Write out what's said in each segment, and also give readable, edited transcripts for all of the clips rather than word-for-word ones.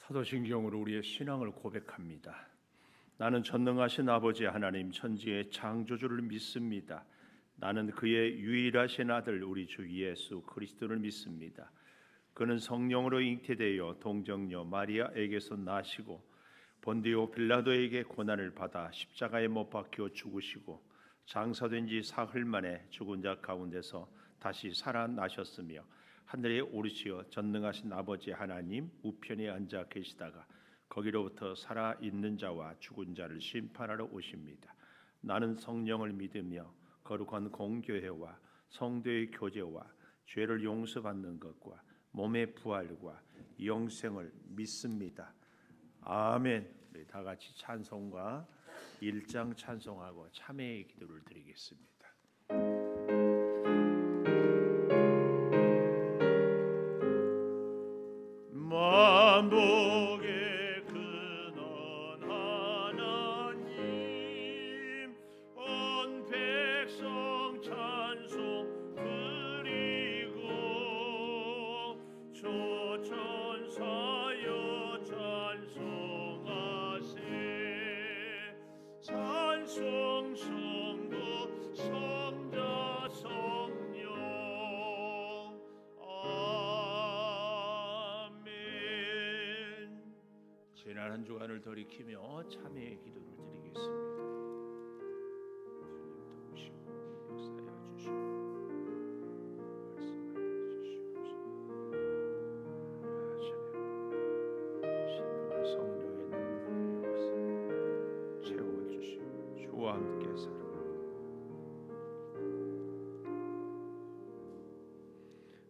사도신경으로 우리의 신앙을 고백합니다. 나는 전능하신 아버지 하나님 천지의 창조주를 믿습니다. 나는 그의 유일하신 아들 우리 주 예수 그리스도를 믿습니다. 그는 성령으로 잉태되어 동정녀 마리아에게서 나시고 본디오 빌라도에게 고난을 받아 십자가에 못 박혀 죽으시고 장사된 지 사흘 만에 죽은 자 가운데서 다시 살아나셨으며 하늘에 오르시어 전능하신 아버지 하나님 우편에 앉아 계시다가 거기로부터 살아있는 자와 죽은 자를 심판하러 오십니다. 나는 성령을 믿으며 거룩한 공교회와 성도의 교제와 죄를 용서받는 것과 몸의 부활과 영생을 믿습니다. 아멘. 우리 다 같이 찬송과 1장 찬송하고 참회의 기도를 드리겠습니다. 만복의 근원 하나님 온 백성 찬송 드리고 조천사여 찬송하세 찬송 성부 성자 성령 지난 한 주간을 돌이키며 참회의 기도를 드리겠습니다. 주님 도우시고 역사하여 주시고 말씀하여 주시옵소서. 신령한 성령의 능력의 역사 채워주시고 주와 함께 살아가고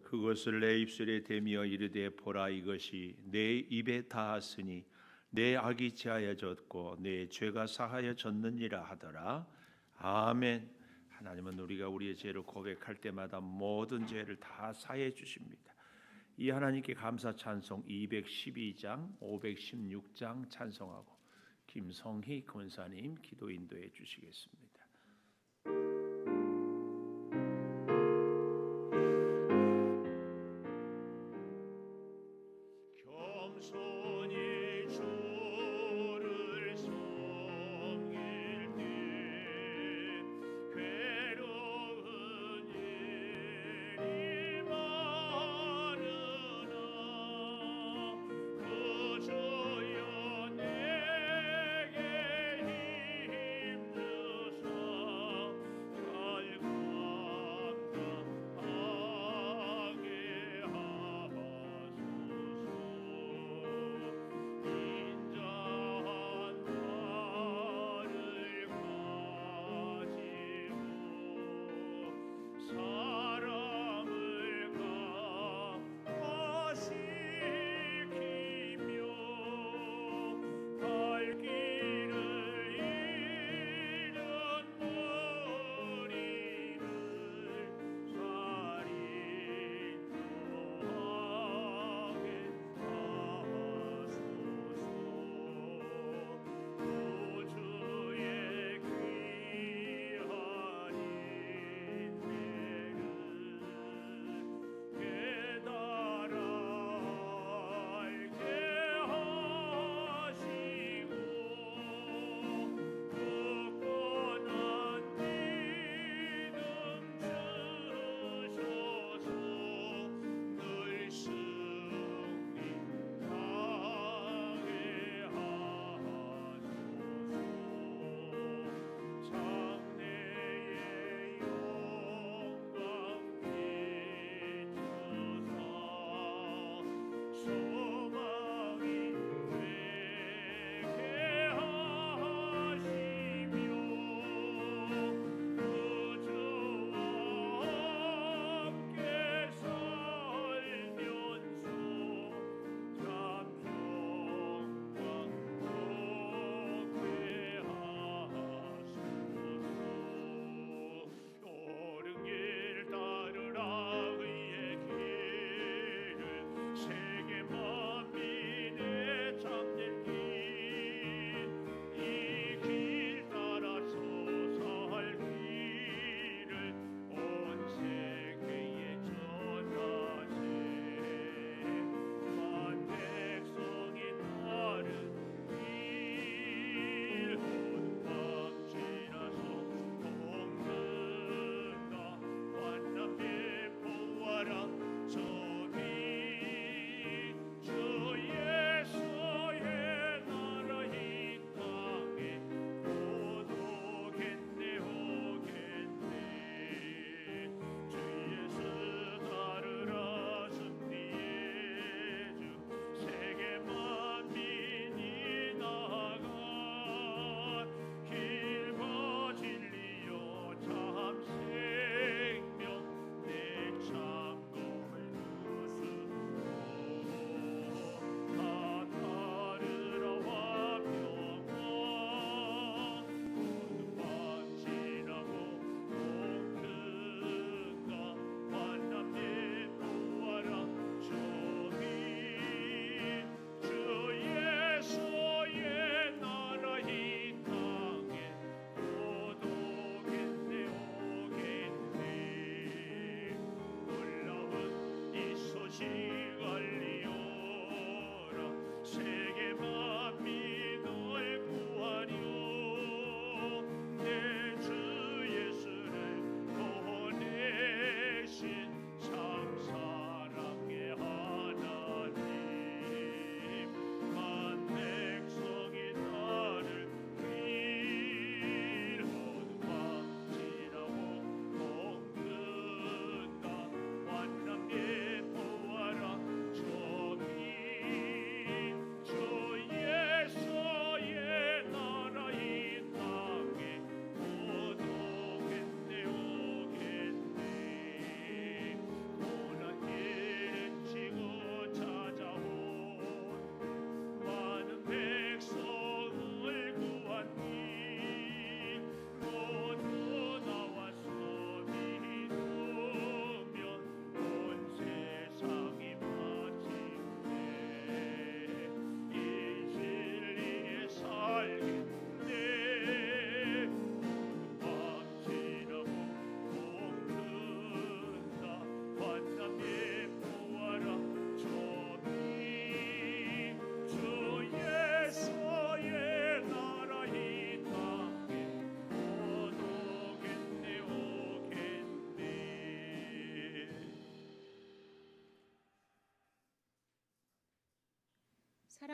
그것을 내 입술에 대며 이르되 보라 이것이 내 입에 닿았으니 내 악이 제하여졌고 내 죄가 사하여졌느니라 하더라. 아멘. 하나님은 우리가 우리의 죄를 고백할 때마다 모든 죄를 다 사해 주십니다. 이 하나님께 감사 찬송 212장 516장 찬송하고 김성희 권사님 기도 인도해 주시겠습니다.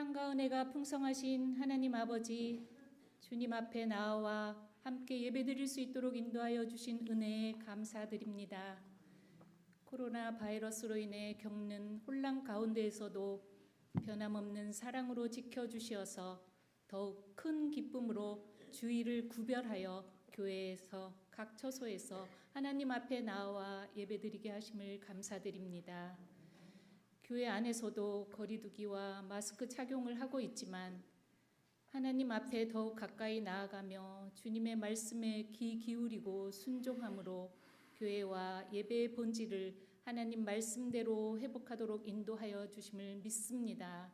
사랑과 은혜가 풍성하신 하나님 아버지, 주님 앞에 나와 함께 예배드릴 수 있도록 인도하여 주신 은혜에 감사드립니다. 코로나 바이러스로 인해 겪는 혼란 가운데에서도 변함없는 사랑으로 지켜주시어서 더욱 큰 기쁨으로 주일을 구별하여 교회에서 각 처소에서 하나님 앞에 나와 예배드리게 하심을 감사드립니다. 교회 안에서도 거리두기와 마스크 착용을 하고 있지만 하나님 앞에 더욱 가까이 나아가며 주님의 말씀에 귀 기울이고 순종함으로 교회와 예배의 본질을 하나님 말씀대로 회복하도록 인도하여 주심을 믿습니다.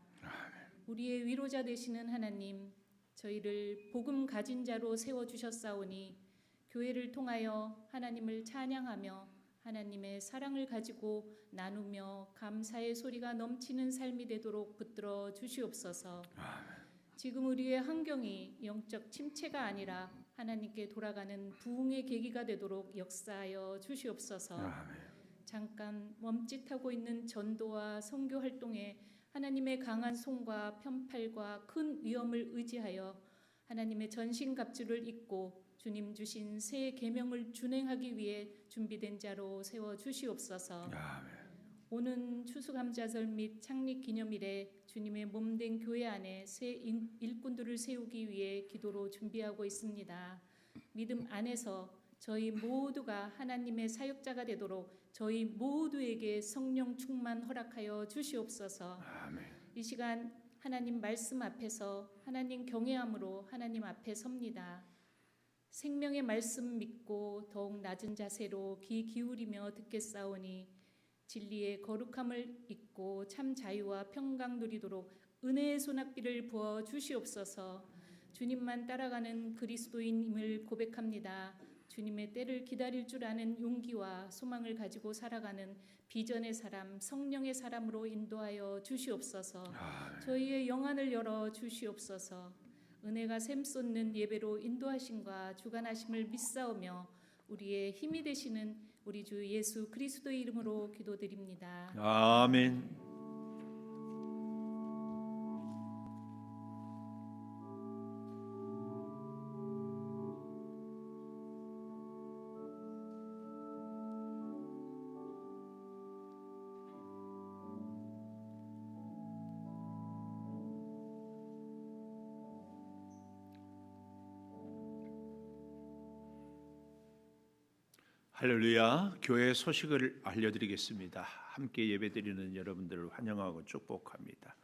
우리의 위로자 되시는 하나님, 저희를 복음 가진 자로 세워주셨사오니 교회를 통하여 하나님을 찬양하며 하나님의 사랑을 가지고 나누며 감사의 소리가 넘치는 삶이 되도록 붙들어 주시옵소서. 지금 우리의 환경이 영적 침체가 아니라 하나님께 돌아가는 부흥의 계기가 되도록 역사하여 주시옵소서. 잠깐 멈칫하고 있는 전도와 선교 활동에 하나님의 강한 손과 편팔과 큰 위엄을 의지하여 하나님의 전신갑주를 입고 주님 주신 새 계명을 준행하기 위해 준비된 자로 세워 주시옵소서. 오는 추수감사절 및 창립기념일에 주님의 몸된 교회 안에 새 일꾼들을 세우기 위해 기도로 준비하고 있습니다. 믿음 안에서 저희 모두가 하나님의 사역자가 되도록 저희 모두에게 성령 충만 허락하여 주시옵소서. 이 시간 하나님 말씀 앞에서 하나님 경외함으로 하나님 앞에 섭니다. 생명의 말씀 믿고 더욱 낮은 자세로 귀 기울이며 듣겠사오니 진리의 거룩함을 잊고 참 자유와 평강 누리도록 은혜의 소낙비를 부어 주시옵소서. 주님만 따라가는 그리스도인임을 고백합니다. 주님의 때를 기다릴 줄 아는 용기와 소망을 가지고 살아가는 비전의 사람, 성령의 사람으로 인도하여 주시옵소서. 저희의 영안을 열어 주시옵소서. 은혜가 샘솟는 예배로 인도하심과 주관하심을 믿사오며 우리의 힘이 되시는 우리 주 예수 그리스도의 이름으로 기도드립니다. 아멘. 할렐루야. 교회 소식을 알려드리겠습니다. 함께 예배드리는 여러분들을 환영하고 축복합니다.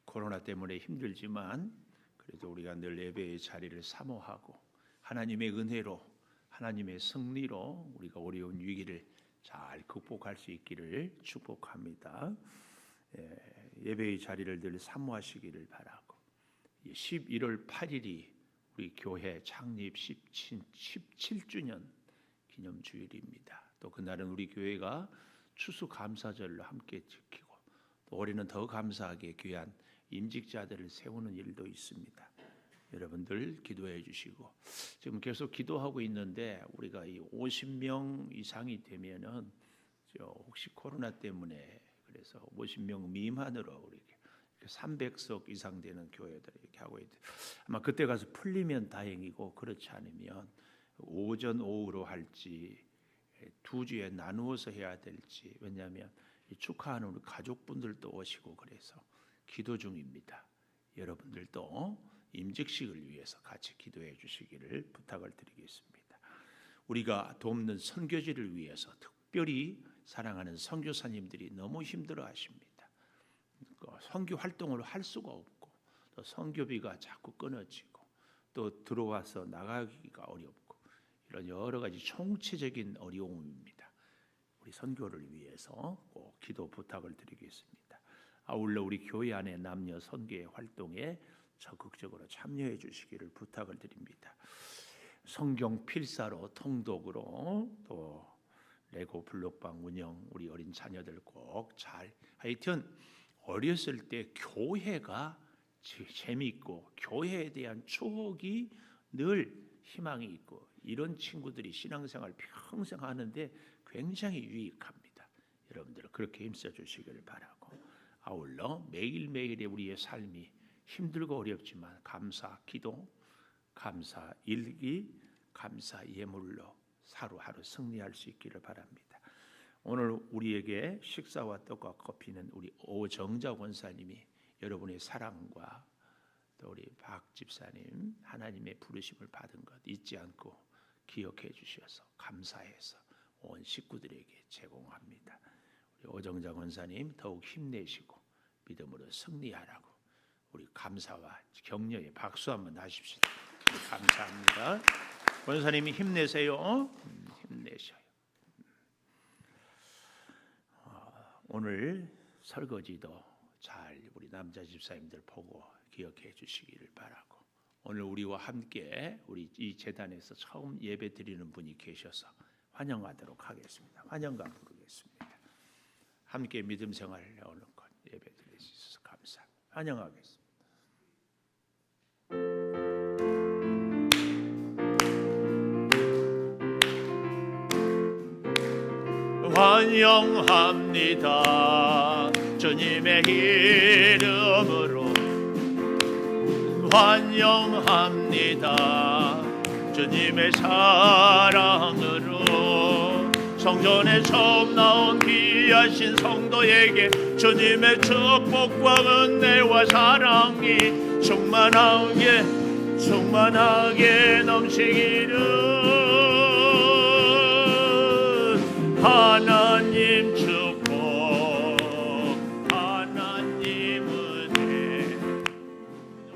코로나 때문에 힘들지만 그래도 우리가 늘 예배의 자리를 사모하고 하나님의 은혜로 하나님의 승리로 우리가 어려운 위기를 잘 극복할 수 있기를 축복합니다. 예배의 자리를 늘 사모하시기를 바라고 11월 8일이 우리 교회 창립 17주년 기념주일입니다. 또 그날은 우리 교회가 추수감사절로 함께 지키고 또 올해는 더 감사하게 귀한 임직자들을 세우는 일도 있습니다. 여러분들 기도해 주시고 지금 계속 기도하고 있는데 우리가 이 50명 이상이 되면은 혹시 코로나 때문에 그래서 50명 미만으로 우리 300석 이상 되는 교회들 이렇게 하고 있대. 아마 그때 가서 풀리면 다행이고 그렇지 않으면 오전 오후로 할지 2주에 나누어서 해야 될지, 왜냐하면 축하하는 우리 가족분들도 오시고 그래서 기도 중입니다. 여러분들도 임직식을 위해서 같이 기도해 주시기를 부탁을 드리겠습니다. 우리가 돕는 선교지를 위해서 특별히 사랑하는 선교사님들이 너무 힘들어하십니다. 선교 활동을 할 수가 없고 또 선교비가 자꾸 끊어지고 또 들어와서 나가기가 어렵고 이런 여러 가지 총체적인 어려움입니다. 우리 선교를 위해서 꼭 기도 부탁을 드리겠습니다. 아울러 우리 교회 안에 남녀 선교의 활동에 적극적으로 참여해 주시기를 부탁을 드립니다. 성경 필사로 통독으로 또 레고 블록방 운영 우리 어린 자녀들 꼭 잘 하여튼 어렸을 때 교회가 재미있고 교회에 대한 추억이 늘 희망이 있고 이런 친구들이 신앙생활 평생 하는데 굉장히 유익합니다. 여러분들 그렇게 힘써 주시기를 바라고 아울러 매일매일의 우리의 삶이 힘들고 어렵지만 감사 기도, 감사 일기, 감사 예물로 하루하루 승리할 수 있기를 바랍니다. 오늘 우리에게 식사와 떡과 커피는 우리 오정자 권사님이 여러분의 사랑과 또 우리 박 집사님 하나님의 부르심을 받은 것 잊지 않고 기억해 주셔서 감사해서 온 식구들에게 제공합니다. 우리 오정자 권사님 더욱 힘내시고 믿음으로 승리하라고 우리 감사와 격려의 박수 한번 하십시오. 감사합니다. 권사님이 힘내세요. 힘내셔요. 오늘 설거지도 잘 우리 남자 집사님들 보고 기억해 주시기를 바라고 오늘 우리와 함께 우리 이 재단에서 처음 예배 드리는 분이 계셔서 환영하도록 하겠습니다. 환영가 부르겠습니다. 함께 믿음 생활 오늘 것 예배 드릴 수 있어서 감사합니다. 환영하겠습니다. 환영합니다. 주님의 이름으로 환영합니다. 주님의 사랑으로 성전에 처음 나온 귀하신 성도에게 주님의 축복과 은혜와 사랑이 충만하게 넘치기를 하나님 축복 하나님 은혜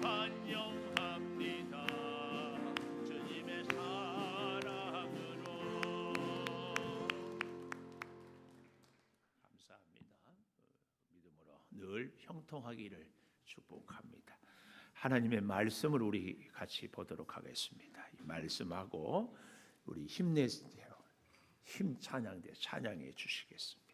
환영합니다. 주님의 사랑으로 감사합니다. 믿음으로 늘 형통하기를 축복합니다. 하나님의 말씀을 우리 같이 보도록 하겠습니다. 이 말씀하고 우리 힘내세요. 힘 찬양해 주시겠습니다.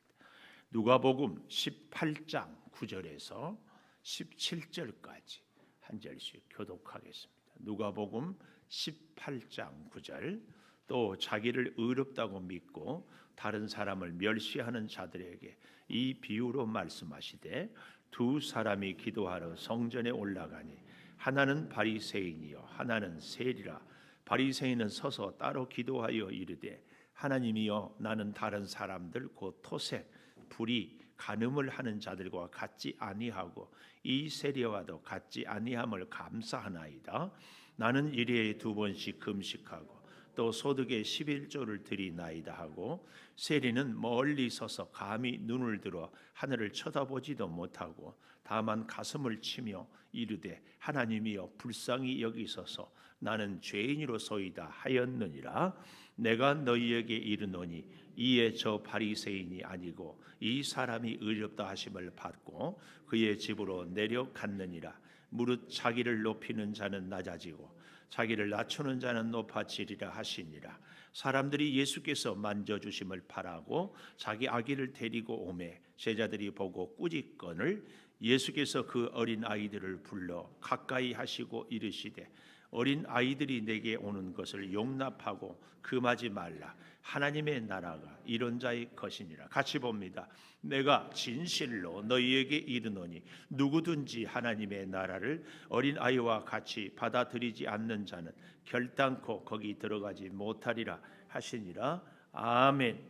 누가복음 18장 9절에서 17절까지 한 절씩 교독하겠습니다. 누가복음 18장 9절 또 자기를 의롭다고 믿고 다른 사람을 멸시하는 자들에게 이 비유로 말씀하시되 두 사람이 기도하러 성전에 올라가니 하나는 바리새인이요 하나는 세리라. 바리새인은 서서 따로 기도하여 이르되 하나님이여 나는 다른 사람들 곧 토색, 불의, 간음을 하는 자들과 같지 아니하고 이 세리와도 같지 아니함을 감사하나이다. 나는 일회에 2번씩 금식하고 또 소득의 11조를 드리나이다 하고 세리는 멀리 서서 감히 눈을 들어 하늘을 쳐다보지도 못하고 다만 가슴을 치며 이르되 하나님이여 불쌍히 여기소서 나는 죄인이로소이다 하였느니라. 내가 너희에게 이르노니 이에 저 바리새인이 아니고 이 사람이 의롭다 하심을 받고 그의 집으로 내려갔느니라. 무릇 자기를 높이는 자는 낮아지고 자기를 낮추는 자는 높아지리라 하시니라. 사람들이 예수께서 만져주심을 바라고 자기 아기를 데리고 오매 제자들이 보고 꾸짖건을 예수께서 그 어린 아이들을 불러 가까이 하시고 이르시되 어린 아이들이 내게 오는 것을 용납하고 금하지 말라. 하나님의 나라가 이런 자의 것이니라. 같이 봅니다. 내가 진실로 너희에게 이르노니 누구든지 하나님의 나라를 어린 아이와 같이 받아들이지 않는 자는 결단코 거기 들어가지 못하리라 하시니라. 아멘.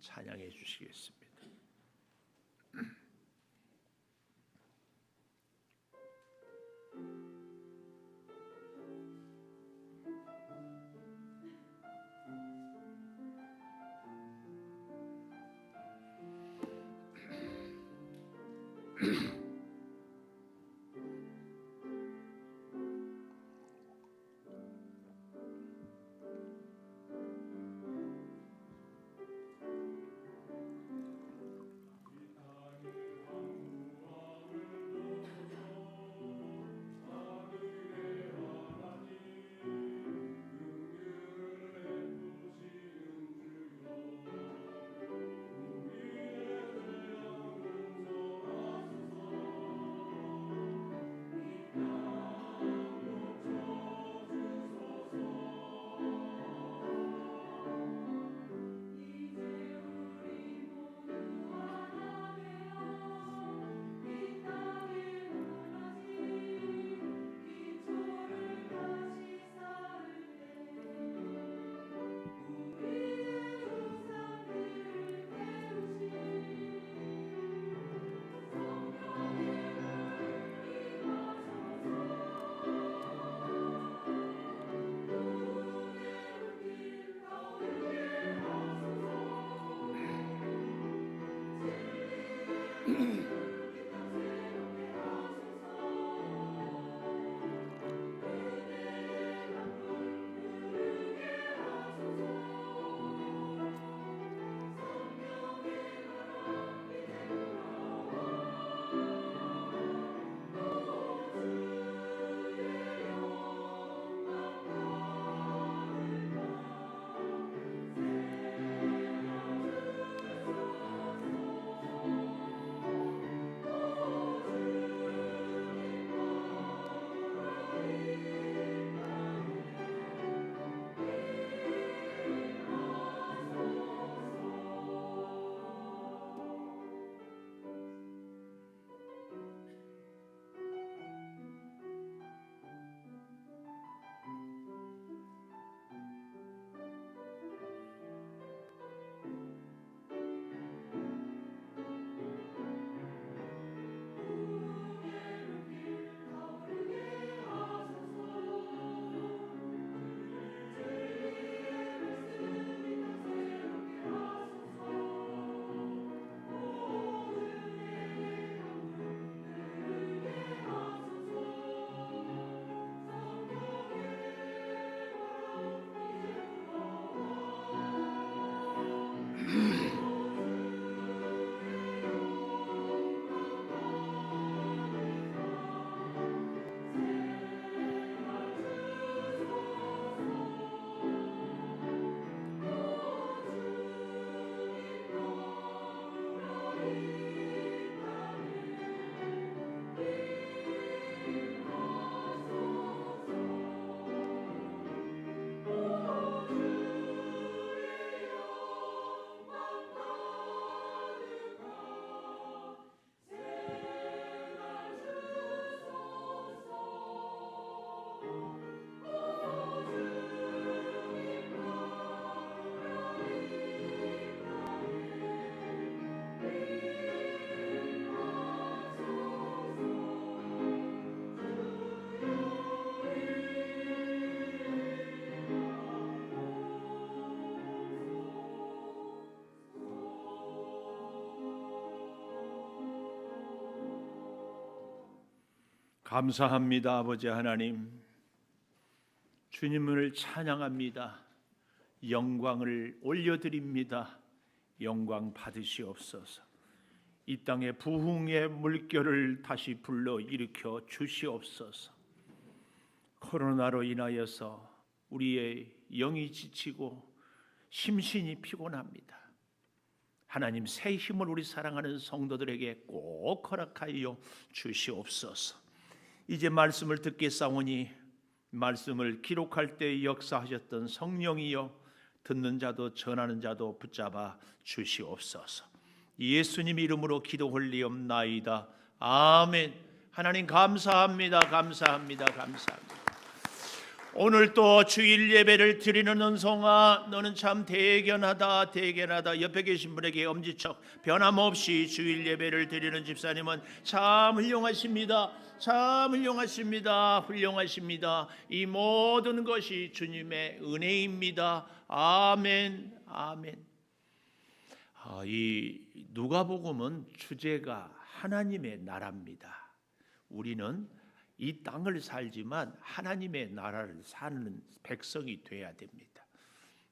찬양해 주시겠습니다. 감사합니다. 아버지 하나님, 주님을 찬양합니다. 영광을 올려드립니다. 영광 받으시옵소서. 이 땅에 부흥의 물결을 다시 불러 일으켜 주시옵소서. 코로나로 인하여서 우리의 영이 지치고 심신이 피곤합니다. 하나님 새 힘을 우리 사랑하는 성도들에게 꼭 허락하여 주시옵소서. 이제 말씀을 듣겠사오니 말씀을 기록할 때 역사하셨던 성령이여 듣는 자도 전하는 자도 붙잡아 주시옵소서. 예수님 이름으로 기도 올리옵나이다. 아멘. 하나님 감사합니다. 감사합니다. 감사합니다. 오늘 또 주일 예배를 드리는 은송아, 너는 참 대견하다. 대견하다. 옆에 계신 분에게 엄지척. 변함없이 주일 예배를 드리는 집사님은 참 훌륭하십니다. 참 훌륭하십니다. 훌륭하십니다. 이 모든 것이 주님의 은혜입니다. 아멘. 아멘. 이 누가복음은 주제가 하나님의 나라입니다. 우리는 이 땅을 살지만 하나님의 나라를 사는 백성이 돼야 됩니다.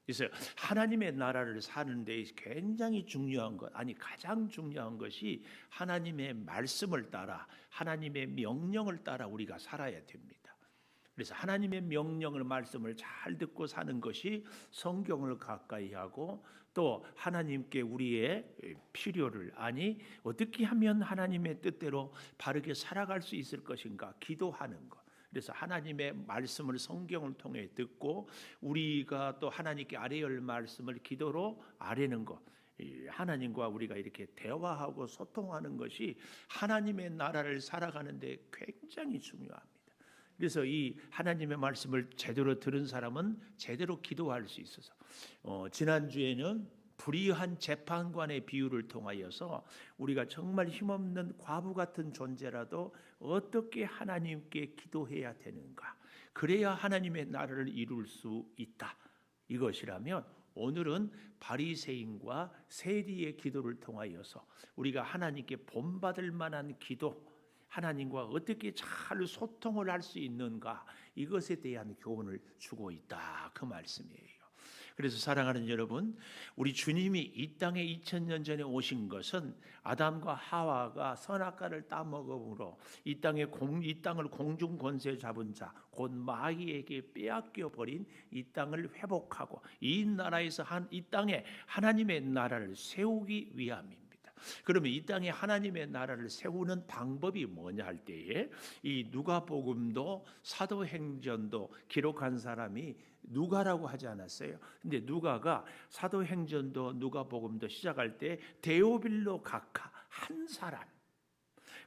그래서 하나님의 나라를 사는 데 굉장히 중요한 것, 아니 가장 중요한 것이 하나님의 말씀을 따라, 하나님의 명령을 따라 우리가 살아야 됩니다. 그래서 하나님의 명령을, 말씀을 잘 듣고 사는 것이 성경을 가까이 하고, 또 하나님께 우리의 필요를, 아니 어떻게 하면 하나님의 뜻대로 바르게 살아갈 수 있을 것인가 기도하는 것. 그래서 하나님의 말씀을 성경을 통해 듣고 우리가 또 하나님께 아뢰야 할 말씀을 기도로 아뢰는 것, 하나님과 우리가 이렇게 대화하고 소통하는 것이 하나님의 나라를 살아가는 데 굉장히 중요합니다. 그래서 이 하나님의 말씀을 제대로 들은 사람은 제대로 기도할 수 있어서, 지난주에는 불의한 재판관의 비유를 통하여서 우리가 정말 힘없는 과부 같은 존재라도 어떻게 하나님께 기도해야 되는가, 그래야 하나님의 나라를 이룰 수 있다, 이것이라면 오늘은 바리새인과 세리의 기도를 통하여서 우리가 하나님께 본받을 만한 기도, 하나님과 어떻게 잘 소통을 할 수 있는가, 이것에 대한 교훈을 주고 있다, 그 말씀이에요. 그래서 사랑하는 여러분, 우리 주님이 이 땅에 2000년 전에 오신 것은 아담과 하와가 선악과를 따먹음으로 이 땅을 공중 권세 잡은 자, 곧 마귀에게 빼앗겨 버린 이 땅을 회복하고 이 나라에서 이 땅에 하나님의 나라를 세우기 위함입니다. 그러면 이 땅에 하나님의 나라를 세우는 방법이 뭐냐 할 때에 이 누가복음도 사도행전도 기록한 사람이 누가라고 하지 않았어요. 근데 누가가 사도행전도 누가복음도 시작할 때 데오빌로 각하, 한 사람.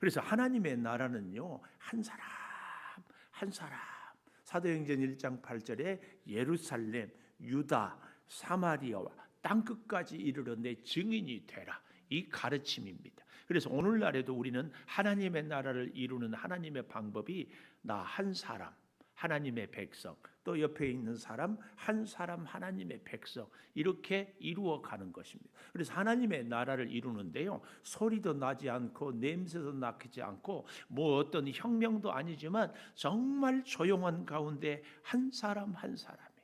그래서 하나님의 나라는요, 한 사람 한 사람. 사도행전 1장 8절에 예루살렘, 유다, 사마리아와 땅끝까지 이르러 내 증인이 되라, 이 가르침입니다. 그래서 오늘날에도 우리는 하나님의 나라를 이루는 하나님의 방법이 나 한 사람, 하나님의 백성, 또 옆에 있는 사람 한 사람, 하나님의 백성, 이렇게 이루어가는 것입니다. 그래서 하나님의 나라를 이루는데요, 소리도 나지 않고 냄새도 나지 않고 뭐 어떤 혁명도 아니지만 정말 조용한 가운데 한 사람 한 사람이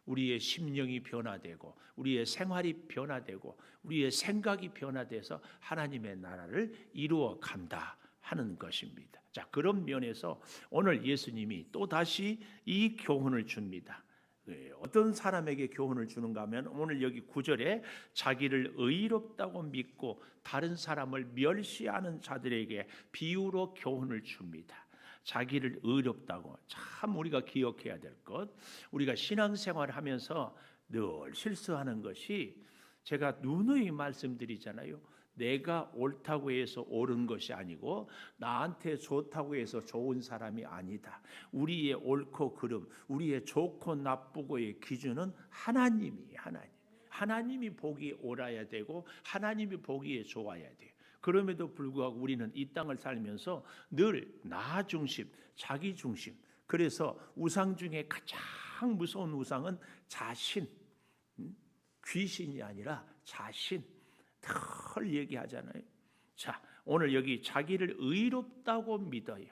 우리의 심령이 변화되고 우리의 생활이 변화되고 우리의 생각이 변화돼서 하나님의 나라를 이루어 간다 하는 것입니다. 자, 그런 면에서 오늘 예수님이 또 다시 이 교훈을 줍니다. 어떤 사람에게 교훈을 주는가 하면 오늘 여기 9절에 자기를 의롭다고 믿고 다른 사람을 멸시하는 자들에게 비유로 교훈을 줍니다. 자기를 의롭다고, 참 우리가 기억해야 될 것, 우리가 신앙생활을 하면서 늘 실수하는 것이, 제가 누누이 말씀드리잖아요. 내가 옳다고 해서 옳은 것이 아니고 나한테 좋다고 해서 좋은 사람이 아니다. 우리의 옳고 그름, 우리의 좋고 나쁘고의 기준은 하나님이 보기에 옳아야 되고 하나님이 보기에 좋아야 돼요. 그럼에도 불구하고 우리는 이 땅을 살면서 늘 나 중심, 자기 중심. 그래서 우상 중에 가장 무서운 우상은 자신, 귀신이 아니라 자신. 늘 얘기하잖아요. 자, 오늘 여기 자기를 의롭다고 믿어요.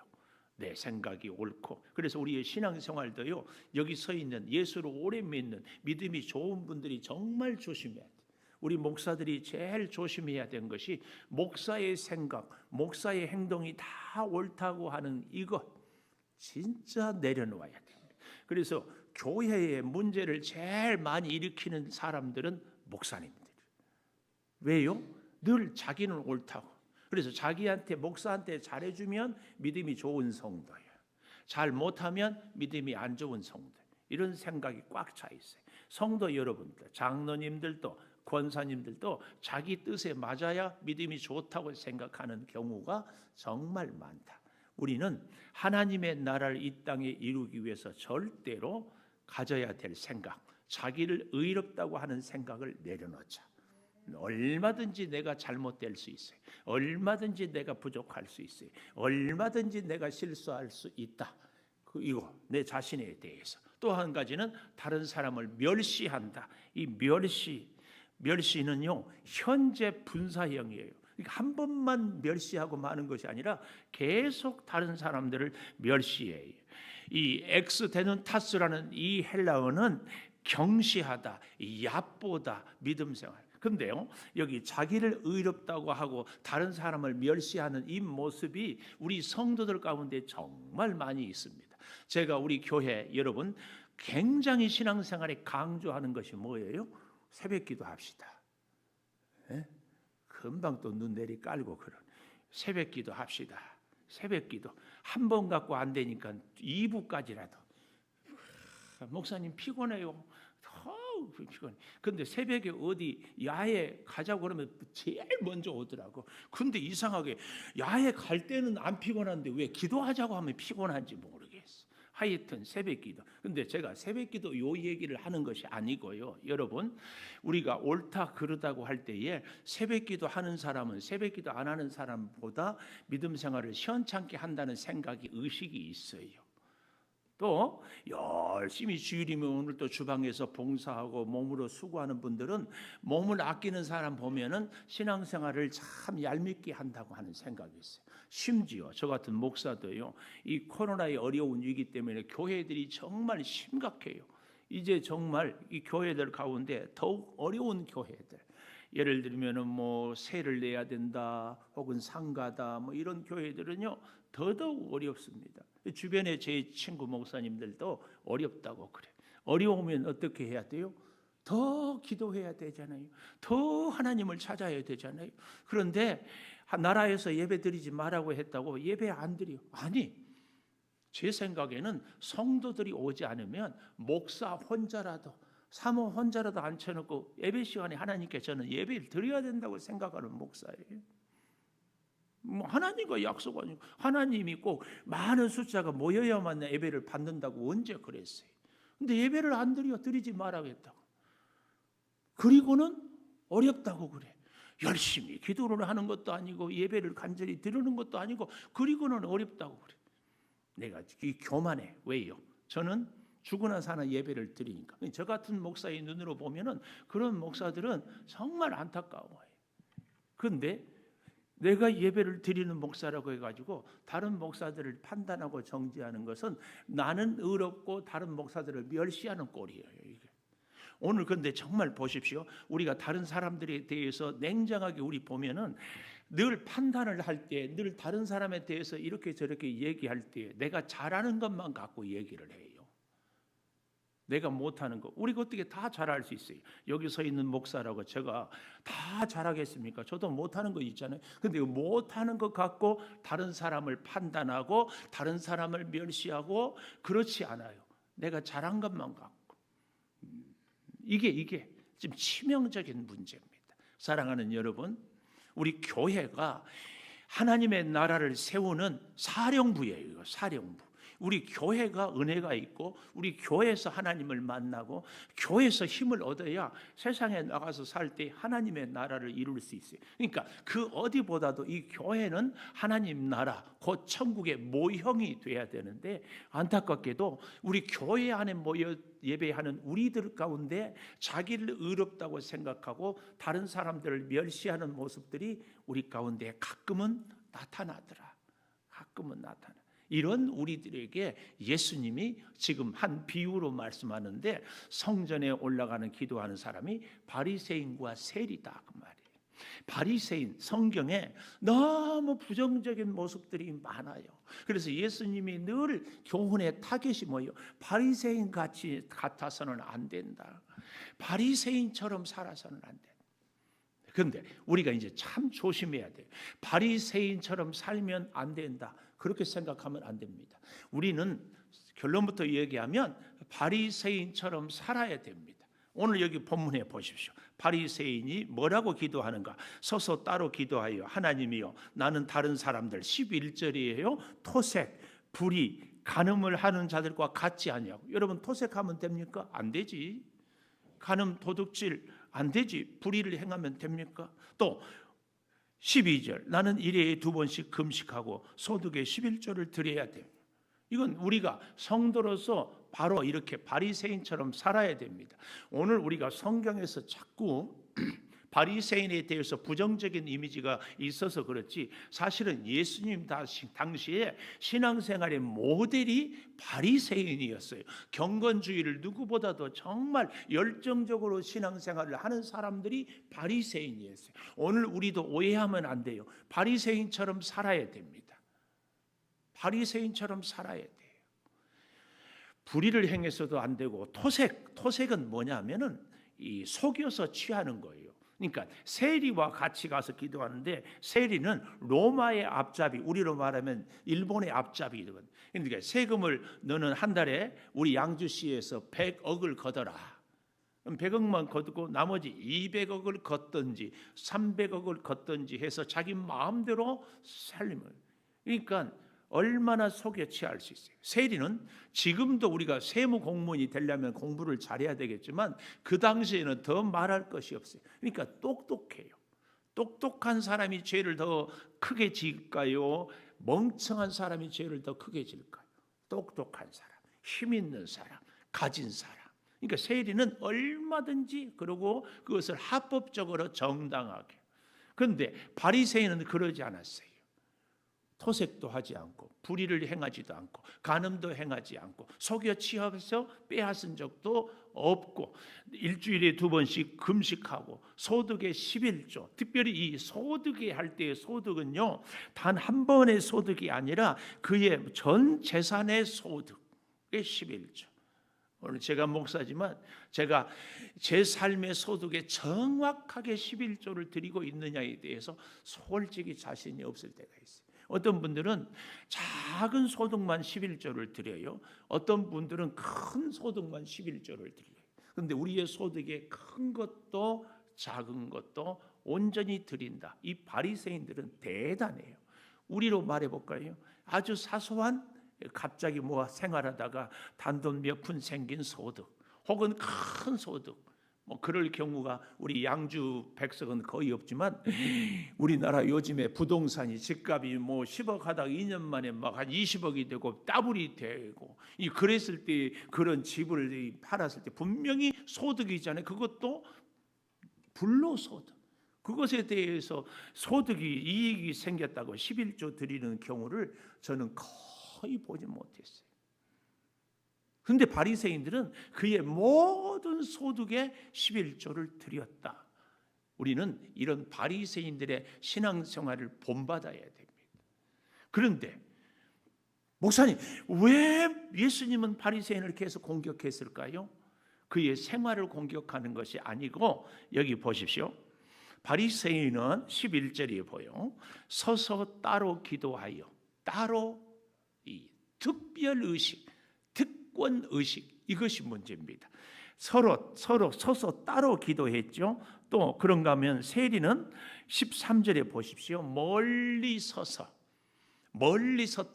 내 생각이 옳고. 그래서 우리의 신앙생활도요, 여기 서 있는 예수를 오래 믿는 믿음이 좋은 분들이 정말 조심해야 돼요. 우리 목사들이 제일 조심해야 되는 것이 목사의 생각, 목사의 행동이 다 옳다고 하는 이것 진짜 내려놓아야 됩니다. 그래서 교회의 문제를 제일 많이 일으키는 사람들은 목사님들. 왜요? 늘 자기는 옳다고. 그래서 자기한테 목사한테 잘해주면 믿음이 좋은 성도예요. 잘 못하면 믿음이 안 좋은 성도. 이런 생각이 꽉 차 있어요. 성도 여러분들, 장로님들도 권사님들도 자기 뜻에 맞아야 믿음이 좋다고 생각하는 경우가 정말 많다. 우리는 하나님의 나라를 이 땅에 이루기 위해서 절대로 가져야 될 생각, 자기를 의롭다고 하는 생각을 내려놓자. 얼마든지 내가 잘못될 수 있어요. 얼마든지 내가 부족할 수 있어요. 얼마든지 내가 실수할 수 있다. 이거 내 자신에 대해서. 또 한 가지는 다른 사람을 멸시한다. 이 멸시는요 현재 분사형이에요. 한 번만 멸시하고 마는 것이 아니라 계속 다른 사람들을 멸시해요. 이 엑스데눈타스라는 이 헬라어는 경시하다, 얕보다, 믿음 생활. 근데요 여기 자기를 의롭다고 하고 다른 사람을 멸시하는 이 모습이 우리 성도들 가운데 정말 많이 있습니다. 제가 우리 교회 여러분 굉장히 신앙생활에 강조하는 것이 뭐예요? 새벽기도 합시다. 예? 금방 또 눈 내리 깔고 그런 새벽기도 합시다. 새벽기도 한 번 갖고 안 되니까 2부까지라도. 목사님 피곤해요. 피곤해. 근데 새벽에 어디 야외 가자고 그러면 제일 먼저 오더라고. 근데 이상하게 야외 갈 때는 안 피곤한데 왜 기도하자고 하면 피곤한지 모르겠어. 하여튼 새벽기도. 근데 제가 새벽기도 요 얘기를 하는 것이 아니고요. 여러분 우리가 옳다 그르다고 할 때에 새벽기도 하는 사람은 새벽기도 안 하는 사람보다 믿음 생활을 시원찮게 한다는 생각이 의식이 있어요. 또 열심히 주일이면 오늘 또 주방에서 봉사하고 몸으로 수고하는 분들은 몸을 아끼는 사람 보면은 신앙생활을 참 얄밉게 한다고 하는 생각이 있어요. 심지어 저 같은 목사도요. 이 코로나의 어려운 위기 때문에 교회들이 정말 심각해요. 이제 정말 이 교회들 가운데 더욱 어려운 교회들. 예를 들면은 뭐 세를 내야 된다, 혹은 상가다, 뭐 이런 교회들은요 더더욱 어렵습니다. 주변에 제 친구 목사님들도 어렵다고 그래. 어려우면 어떻게 해야 돼요? 더 기도해야 되잖아요. 더 하나님을 찾아야 되잖아요. 그런데 나라에서 예배 드리지 말라고 했다고 예배 안 드려. 아니, 제 생각에는 성도들이 오지 않으면 목사 혼자라도 사모 혼자라도 앉혀놓고 예배 시간에 하나님께 저는 예배를 드려야 된다고 생각하는 목사예요. 뭐 하나님과 약속 아니고 하나님이 꼭 많은 숫자가 모여야만 예배를 받는다고 언제 그랬어요. 근데 예배를 안 드리지 말아야겠다고. 그리고는 어렵다고 그래. 열심히 기도를 하는 것도 아니고 예배를 간절히 드리는 것도 아니고 그리고는 어렵다고 그래. 내가 이 교만해. 왜요? 저는 죽으나 사나 예배를 드리니까. 저 같은 목사의 눈으로 보면은 그런 목사들은 정말 안타까워요. 그런데 내가 예배를 드리는 목사라고 해가지고 다른 목사들을 판단하고 정죄하는 것은 나는 의롭고 다른 목사들을 멸시하는 꼴이에요. 이게. 오늘 근데 정말 보십시오. 우리가 다른 사람들에 대해서 냉정하게 우리 보면은 늘 판단을 할 때, 늘 다른 사람에 대해서 이렇게 저렇게 얘기할 때 내가 잘하는 것만 갖고 얘기를 해요. 내가 못하는 거 우리가 어떻게 다 잘할 수 있어요? 여기 서 있는 목사라고 제가 다 잘하겠습니까? 저도 못하는 거 있잖아요. 근데 못하는 것 갖고 다른 사람을 판단하고 다른 사람을 멸시하고 그렇지 않아요. 내가 잘한 것만 갖고. 이게 지금 치명적인 문제입니다. 사랑하는 여러분, 우리 교회가 하나님의 나라를 세우는 사령부예요. 사령부. 우리 교회가 은혜가 있고 우리 교회에서 하나님을 만나고 교회에서 힘을 얻어야 세상에 나가서 살 때 하나님의 나라를 이룰 수 있어요. 그러니까 그 어디보다도 이 교회는 하나님 나라 곧 천국의 모형이 돼야 되는데 안타깝게도 우리 교회 안에 모여 예배하는 우리들 가운데 자기를 의롭다고 생각하고 다른 사람들을 멸시하는 모습들이 우리 가운데 가끔은 나타나더라. 가끔은 나타나. 이런 우리들에게 예수님이 지금 한 비유로 말씀하는데 성전에 올라가는 기도하는 사람이 바리새인과 세리다 그 말이에요. 바리새인 성경에 너무 부정적인 모습들이 많아요. 그래서 예수님이 늘 교훈의 타겟이 뭐예요? 바리새인 같이 같아서는 안 된다. 바리새인처럼 살아서는 안 된다. 그런데 우리가 이제 참 조심해야 돼요. 바리새인처럼 살면 안 된다. 그렇게 생각하면 안 됩니다. 우리는 결론부터 얘기하면 바리새인처럼 살아야 됩니다. 오늘 여기 본문에 보십시오. 바리새인이 뭐라고 기도하는가? 서서 따로 기도하여 하나님이여 나는 다른 사람들 11절이에요. 토색, 불의, 간음을 하는 자들과 같지 아니하고. 여러분 토색하면 됩니까? 안 되지. 간음, 도둑질 안 되지. 불의를 행하면 됩니까? 또 12절 나는 일회에 2번씩 금식하고 소득의 11조를 드려야 됩니다. 이건 우리가 성도로서 바로 이렇게 바리새인처럼 살아야 됩니다. 오늘 우리가 성경에서 자꾸 바리새인에 대해서 부정적인 이미지가 있어서 그렇지 사실은 예수님 당시에 신앙생활의 모델이 바리새인이었어요. 경건주의를 누구보다도 정말 열정적으로 신앙생활을 하는 사람들이 바리새인이었어요. 오늘 우리도 오해하면 안 돼요. 바리새인처럼 살아야 됩니다. 바리새인처럼 살아야 돼요. 불의를 행해서도 안 되고 토색은 뭐냐면은 이 속여서 취하는 거예요. 그러니까 세리와 같이 가서 기도하는데 세리는 로마의 앞잡이, 우리로 말하면 일본의 앞잡이거든. 그러니까 세금을 너는 한 달에 우리 양주시에서 100억을 걷어라. 그럼 100억만 걷고 나머지 200억을 걷든지 300억을 걷든지 해서 자기 마음대로 살림을. 그러니까 얼마나 속여 취할 수 있어요. 세리는 지금도 우리가 세무 공무원이 되려면 공부를 잘해야 되겠지만 그 당시에는 더 말할 것이 없어요. 그러니까 똑똑해요. 똑똑한 사람이 죄를 더 크게 지을까요? 멍청한 사람이 죄를 더 크게 지을까요? 똑똑한 사람, 힘 있는 사람, 가진 사람. 그러니까 세리는 얼마든지 그러고 그것을 합법적으로 정당하게. 그런데 바리새인은 그러지 않았어요. 토색도 하지 않고 불의를 행하지도 않고 간음도 행하지 않고 속여 취해서 빼앗은 적도 없고 일주일에 2번씩 금식하고 소득의 11조. 특별히 이 소득이 할 때의 소득은요 단 한 번의 소득이 아니라 그의 전 재산의 소득의 11조. 오늘 제가 목사지만 제가 제 삶의 소득에 정확하게 11조를 드리고 있느냐에 대해서 솔직히 자신이 없을 때가 있어요. 어떤 분들은 작은 소득만 11조를 드려요. 어떤 분들은 큰 소득만 11조를 드려요. 그런데 우리의 소득에 큰 것도 작은 것도 온전히 드린다. 이 바리새인들은 대단해요. 우리로 말해볼까요? 아주 사소한 갑자기 뭐 생활하다가 단돈 몇 푼 생긴 소득 혹은 큰 소득 뭐 그럴 경우가 우리 양주 백석은 거의 없지만 우리나라 요즘에 부동산이 집값이 뭐 10억 하다가 2년 만에 막 한 20억이 되고 더블이 되고 이 그랬을 때 그런 집을 팔았을 때 분명히 소득이잖아요. 그것도 불로소득. 그것에 대해서 소득이 이익이 생겼다고 11조 드리는 경우를 저는 거의 보지 못했어요. 그런데 바리새인들은 그의 모든 소득의 11조를 드렸다. 우리는 이런 바리새인들의 신앙생활을 본받아야 됩니다. 그런데 목사님 왜 예수님은 바리새인을 계속 공격했을까요? 그의 생활을 공격하는 것이 아니고 여기 보십시오. 바리새인은 11절에 보여 서서 따로 기도하여 따로 이 특별의식 특권의식 이것이 문제입니다. 서로 서서 따로 기도했죠. 또 그런가 하면 세리는 13절에 보십시오. 멀리 섰다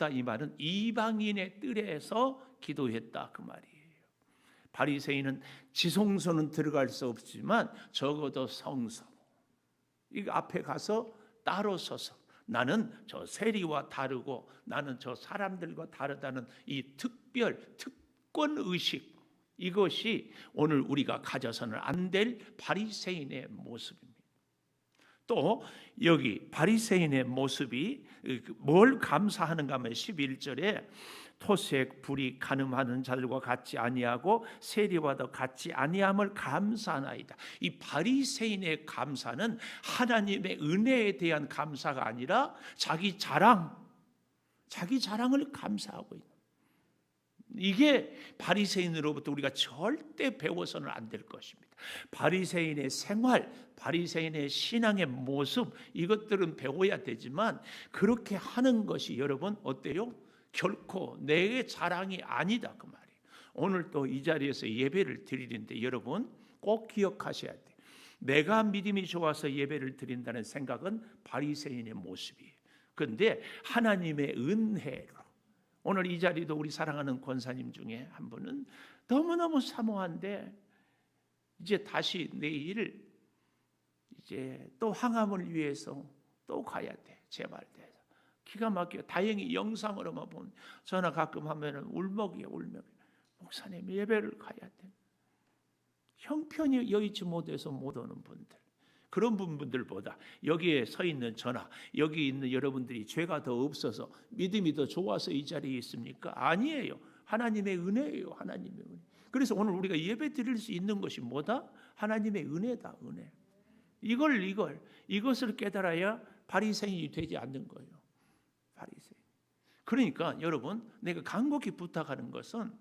이 말은 이방인의 뜰에서 기도했다 그 말이에요. 바리새인은 지성소는 들어갈 수 없지만 적어도 성소 이 앞에 가서 따로 서서 나는 저 세리와 다르고 나는 저 사람들과 다르다는 이 특권의식 이것이 오늘 우리가 가져서는 안 될 바리새인의 모습입니다. 또 여기 바리새인의 모습이 뭘 감사하는가 하면 11절에 토색 불이 가늠하는 자들과 같지 아니하고 세리와도 같지 아니함을 감사하나이다. 이 바리새인의 감사는 하나님의 은혜에 대한 감사가 아니라 자기 자랑을 감사하고 있는, 이게 바리새인으로부터 우리가 절대 배워서는 안 될 것입니다. 바리새인의 생활, 바리새인의 신앙의 모습, 이것들은 배워야 되지만 그렇게 하는 것이 여러분 어때요? 결코 내 자랑이 아니다, 그 말이에요. 오늘 또 이 자리에서 예배를 드리는데 여러분 꼭 기억하셔야 돼요. 내가 믿음이 좋아서 예배를 드린다는 생각은 바리새인의 모습이에요. 그런데 하나님의 은혜로, 오늘 이 자리도 우리 사랑하는 권사님 중에 한 분은 너무너무 사모한데 이제 다시 내일 이제 또 항암을 위해서 또 가야 돼, 재발돼서. 기가 막혀. 다행히 영상으로만 보면 전화 가끔 하면은 울먹이에요, 울먹이. 목사님 예배를 가야 돼. 형편이 여의치 못해서 못 오는 분들, 그런 분들보다 여기에 서 있는 저나 여기 있는 여러분들이 죄가 더 없어서 믿음이 더 좋아서 이 자리에 있습니까? 아니에요. 하나님의 은혜예요. 하나님의 은혜. 그래서 오늘 우리가 예배 드릴 수 있는 것이 뭐다? 하나님의 은혜다. 은혜. 이것을 깨달아야 바리새인이 되지 않는 거예요. 바리새인. 그러니까 여러분, 내가 간곡히 부탁하는 것은,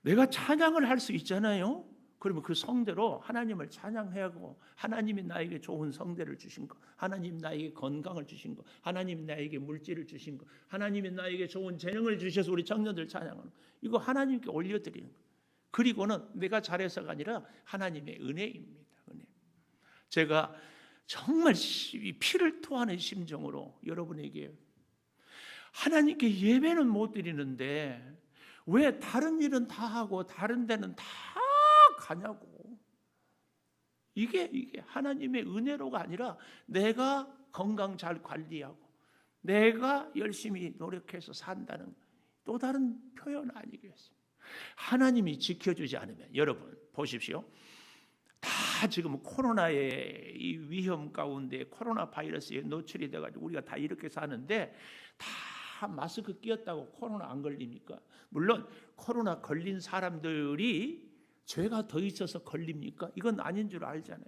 내가 찬양을 할 수 있잖아요. 그러면 그 성대로 하나님을 찬양하고, 하나님이 나에게 좋은 성대를 주신 거, 하나님 나에게 건강을 주신 거, 하나님 나에게 물질을 주신 거, 하나님이 나에게 좋은 재능을 주셔서 우리 청년들 찬양하는 거, 이거 하나님께 올려드리는 거. 그리고는 내가 잘해서가 아니라 하나님의 은혜입니다. 은혜. 제가 정말 피를 토하는 심정으로 여러분에게, 하나님께 예배는 못 드리는데 왜 다른 일은 다 하고 다른 데는 다 가냐고. 이게 하나님의 은혜로가 아니라 내가 건강 잘 관리하고 내가 열심히 노력해서 산다는 또 다른 표현 아니겠습니까? 하나님이 지켜주지 않으면, 여러분 보십시오. 다 지금 코로나의 이 위험 가운데, 코로나 바이러스에 노출이 돼가지고 우리가 다 이렇게 사는데, 다 마스크 끼었다고 코로나 안 걸립니까? 물론 코로나 걸린 사람들이 죄가 더 있어서 걸립니까? 이건 아닌 줄 알잖아요.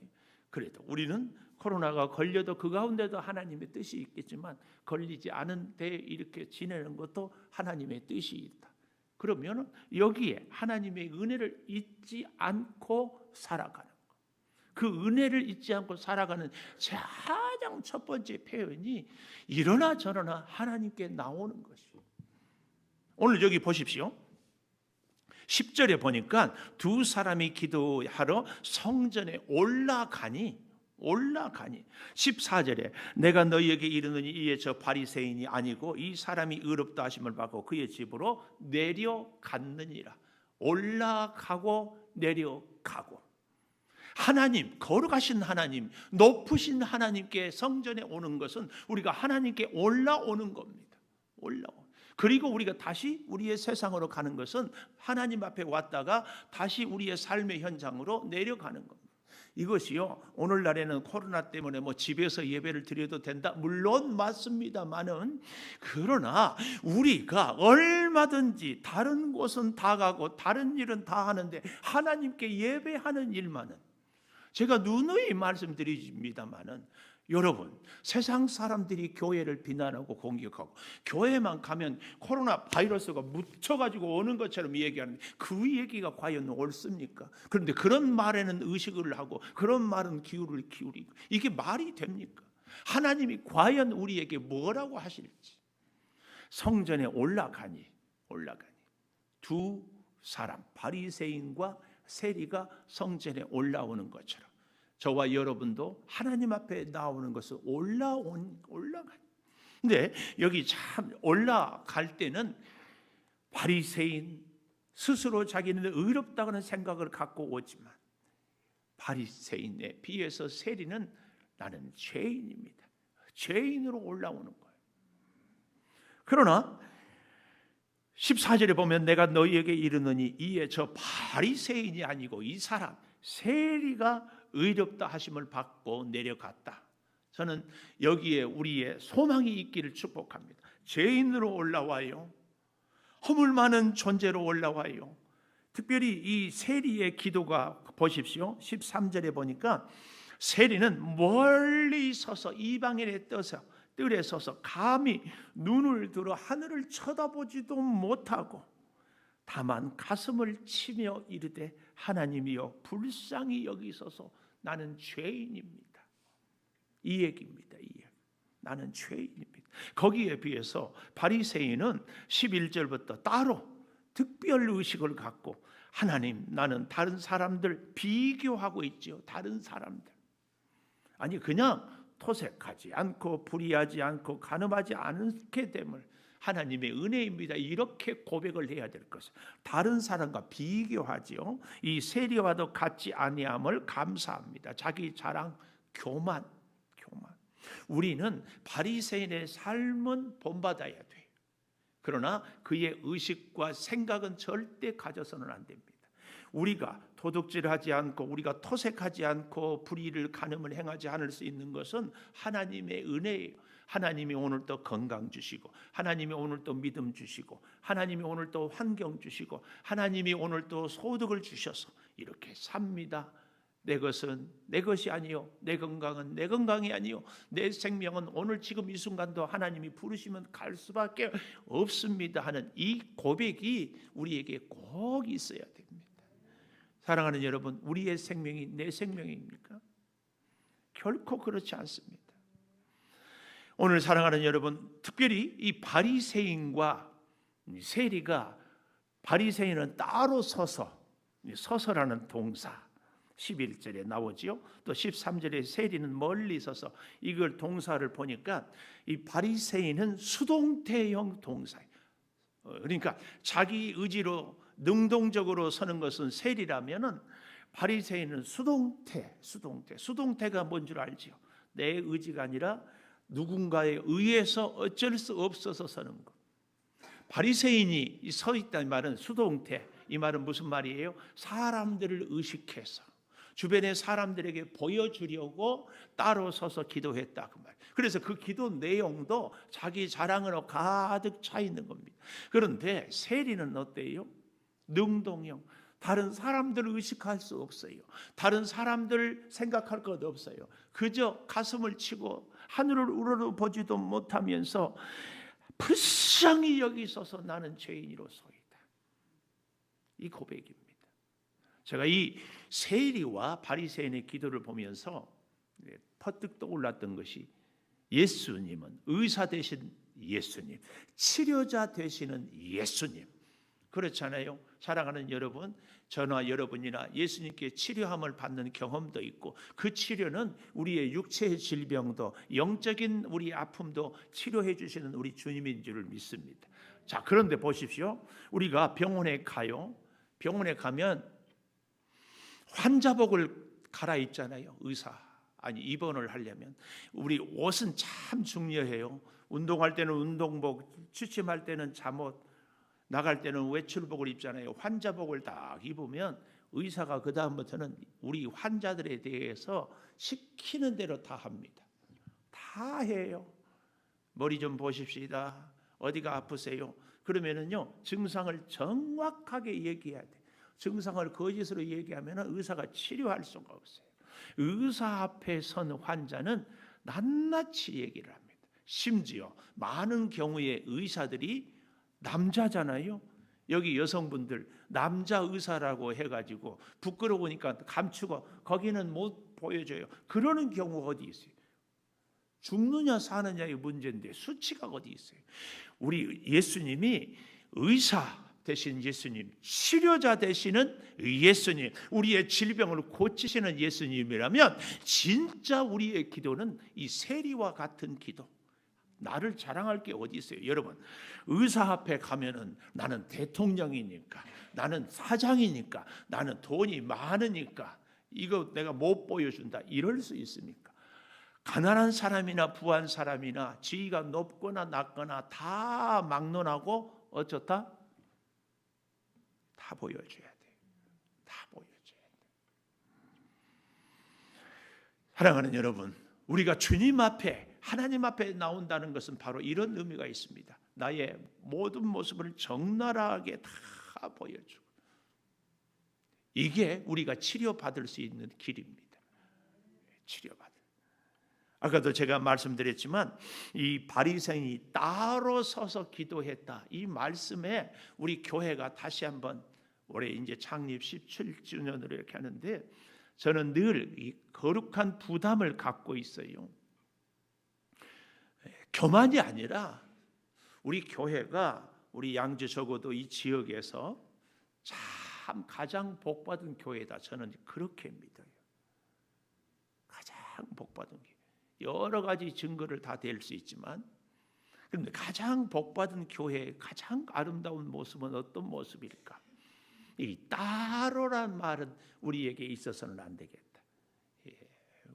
그래도 우리는 코로나가 걸려도 그 가운데도 하나님의 뜻이 있겠지만, 걸리지 않은데 이렇게 지내는 것도 하나님의 뜻이 있다. 그러면 여기에 하나님의 은혜를 잊지 않고 살아가는 것, 그 은혜를 잊지 않고 살아가는 가장 첫 번째 표현이 이러나 저러나 하나님께 나오는 것이에요. 오늘 여기 보십시오. 10절에 보니까 두 사람이 기도하러 성전에 올라가니 14절에 내가 너희에게 이르노니 이에 저 바리새인이 아니고 이 사람이 의롭다 하심을 받고 그의 집으로 내려갔느니라. 올라가고 내려가고, 하나님, 거룩하신 하나님, 높으신 하나님께 성전에 오는 것은 우리가 하나님께 올라오는 겁니다. 올라오. 그리고 우리가 다시 우리의 세상으로 가는 것은 하나님 앞에 왔다가 다시 우리의 삶의 현장으로 내려가는 겁니다. 이것이요, 오늘날에는 코로나 때문에 집에서 예배를 드려도 된다, 물론 맞습니다만은, 그러나 우리가 얼마든지 다른 곳은 다 가고 다른 일은 다 하는데 하나님께 예배하는 일만은, 제가 누누이 말씀드립니다만은, 여러분, 세상 사람들이 교회를 비난하고 공격하고 교회만 가면 코로나 바이러스가 묻혀가지고 오는 것처럼 얘기하는데 그 얘기가 과연 옳습니까? 그런데 그런 말에는 의식을 하고 그런 말은 기울을 기울이고, 이게 말이 됩니까? 하나님이 과연 우리에게 뭐라고 하실지. 성전에 올라가니 두 사람, 바리새인과 세리가 성전에 올라오는 것처럼 저와 여러분도 하나님 앞에 나오는 것을 올라가. 근데 여기 참 올라갈 때는 바리새인 스스로 자기는 의롭다고 하는 생각을 갖고 오지만, 바리새인에 비해서 세리는 나는 죄인입니다. 죄인으로 올라오는 거예요. 그러나 14절에 보면 내가 너희에게 이르노니 이에 저 바리새인이 아니고 이 사람 세리가 의롭다 하심을 받고 내려갔다. 저는 여기에 우리의 소망이 있기를 축복합니다. 죄인으로 올라와요. 허물 많은 존재로 올라와요. 특별히 이 세리의 기도가 보십시오. 13절에 보니까 세리는 멀리 서서 이방인의 뜰에 서서 감히 눈을 들어 하늘을 쳐다보지도 못하고 다만 가슴을 치며 이르되 하나님이여 불쌍히 여기소서 나는 죄인입니다. 이 얘기입니다. 이 얘기. 나는 죄인입니다. 거기에 비해서 바리새인은 11절부터 따로 특별 의식을 갖고 하나님 나는 다른 사람들 비교하고 있지요. 다른 사람들. 아니 그냥 토색하지 않고 불의하지 않고 간음하지 않게 됨을 하나님의 은혜입니다. 이렇게 고백을 해야 될 것을 다른 사람과 비교하지요. 이 세리와도 같지 아니함을 감사합니다. 자기 자랑, 교만. 우리는 바리새인의 삶은 본받아야 돼요. 그러나 그의 의식과 생각은 절대 가져서는 안 됩니다. 우리가 도둑질하지 않고 우리가 토색하지 않고 불의를 간음을 행하지 않을 수 있는 것은 하나님의 은혜예요. 하나님이 오늘 또 건강 주시고 하나님이 오늘 또 믿음 주시고 하나님이 오늘 또 환경 주시고 하나님이 오늘 또 소득을 주셔서 이렇게 삽니다. 내 것은 내 것이 아니요 내 건강은 내 건강이 아니요 내 생명은 오늘 지금 이 순간도 하나님이 부르시면 갈 수밖에 없습니다 하는 이 고백이 우리에게 꼭 있어야 됩니다. 사랑하는 여러분, 우리의 생명이 내 생명입니까? 결코 그렇지 않습니다. 오늘 사랑하는 여러분, 특별히 이 바리새인과 세리가 바리새인은 따로 서서라는 동사 11절에 나오지요. 또 13절에 세리는 멀리 서서 이걸 동사를 보니까 이 바리새인은 수동태형 동사예요. 그러니까 자기 의지로 능동적으로 서는 것은 세리라면은 바리새인은 수동태가 뭔 줄 알지요? 내 의지가 아니라 누군가에 의해서 어쩔 수 없어서 서는 것. 바리새인이 서 있다는 말은 수동태. 이 말은 무슨 말이에요? 사람들을 의식해서 주변의 사람들에게 보여주려고 따로 서서 기도했다 그 말. 그래서 그 기도 내용도 자기 자랑으로 가득 차 있는 겁니다. 그런데 세리는 어때요? 능동형. 다른 사람들을 의식할 수 없어요. 다른 사람들 생각할 것 없어요. 그저 가슴을 치고 하늘을 우러러보지도 못하면서 불쌍히 여기 있어서 나는 죄인이로소이다. 이 고백입니다. 제가 이 세리와 바리새인의 기도를 보면서 퍼뜩 떠올랐던 것이 예수님은 의사 되신 예수님, 치료자 되시는 예수님. 그렇잖아요. 사랑하는 여러분, 저나 여러분이나 예수님께 치료함을 받는 경험도 있고 그 치료는 우리의 육체의 질병도 영적인 우리 아픔도 치료해 주시는 우리 주님인 줄을 믿습니다. 자, 그런데 보십시오. 우리가 병원에 가요. 병원에 가면 환자복을 갈아입잖아요. 입원을 하려면 우리 옷은 참 중요해요. 운동할 때는 운동복, 취침할 때는 잠옷, 나갈 때는 외출복을 입잖아요. 환자복을 딱 입으면 의사가 그 다음부터는 우리 환자들에 대해서 시키는 대로 다 합니다. 다 해요. 머리 좀 보십시다. 어디가 아프세요? 그러면은요 증상을 정확하게 얘기해야 돼. 증상을 거짓으로 얘기하면 의사가 치료할 수가 없어요. 의사 앞에 선 환자는 낱낱이 얘기를 합니다. 심지어 많은 경우에 의사들이 남자잖아요. 여기 여성분들 남자 의사라고 해가지고 부끄러우니까 감추고 거기는 못 보여줘요. 그러는 경우 어디 있어요? 죽느냐 사느냐의 문제인데 수치가 어디 있어요? 우리 예수님이 의사 되신 예수님, 치료자 되시는 예수님, 우리의 질병을 고치시는 예수님이라면 진짜 우리의 기도는 이 세리와 같은 기도. 나를 자랑할 게 어디 있어요? 여러분, 의사 앞에 가면은 나는 대통령이니까, 나는 사장이니까, 나는 돈이 많으니까 이거 내가 못 보여준다 이럴 수 있습니까? 가난한 사람이나 부한 사람이나 지위가 높거나 낮거나 다 막론하고 어쩌다? 다 보여줘야 돼요. 다 보여줘야 돼요. 사랑하는 여러분, 우리가 주님 앞에 하나님 앞에 나온다는 것은 바로 이런 의미가 있습니다. 나의 모든 모습을 적나라하게 다 보여주고, 이게 우리가 치료받을 수 있는 길입니다. 치료받을. 아까도 제가 말씀드렸지만 이 바리새인이 따로 서서 기도했다, 이 말씀에 우리 교회가 다시 한번 올해 이제 창립 17주년으로 이렇게 하는데, 저는 늘 이 거룩한 부담을 갖고 있어요. 교만이 아니라 우리 교회가, 우리 양주 적어도 이 지역에서 참 가장 복받은 교회다, 저는 그렇게 믿어요. 가장 복받은 교회. 여러 가지 증거를 다 댈 수 있지만, 그런데 가장 복받은 교회의 가장 아름다운 모습은 어떤 모습일까? 이 따로란 말은 우리에게 있어서는 안 되겠다.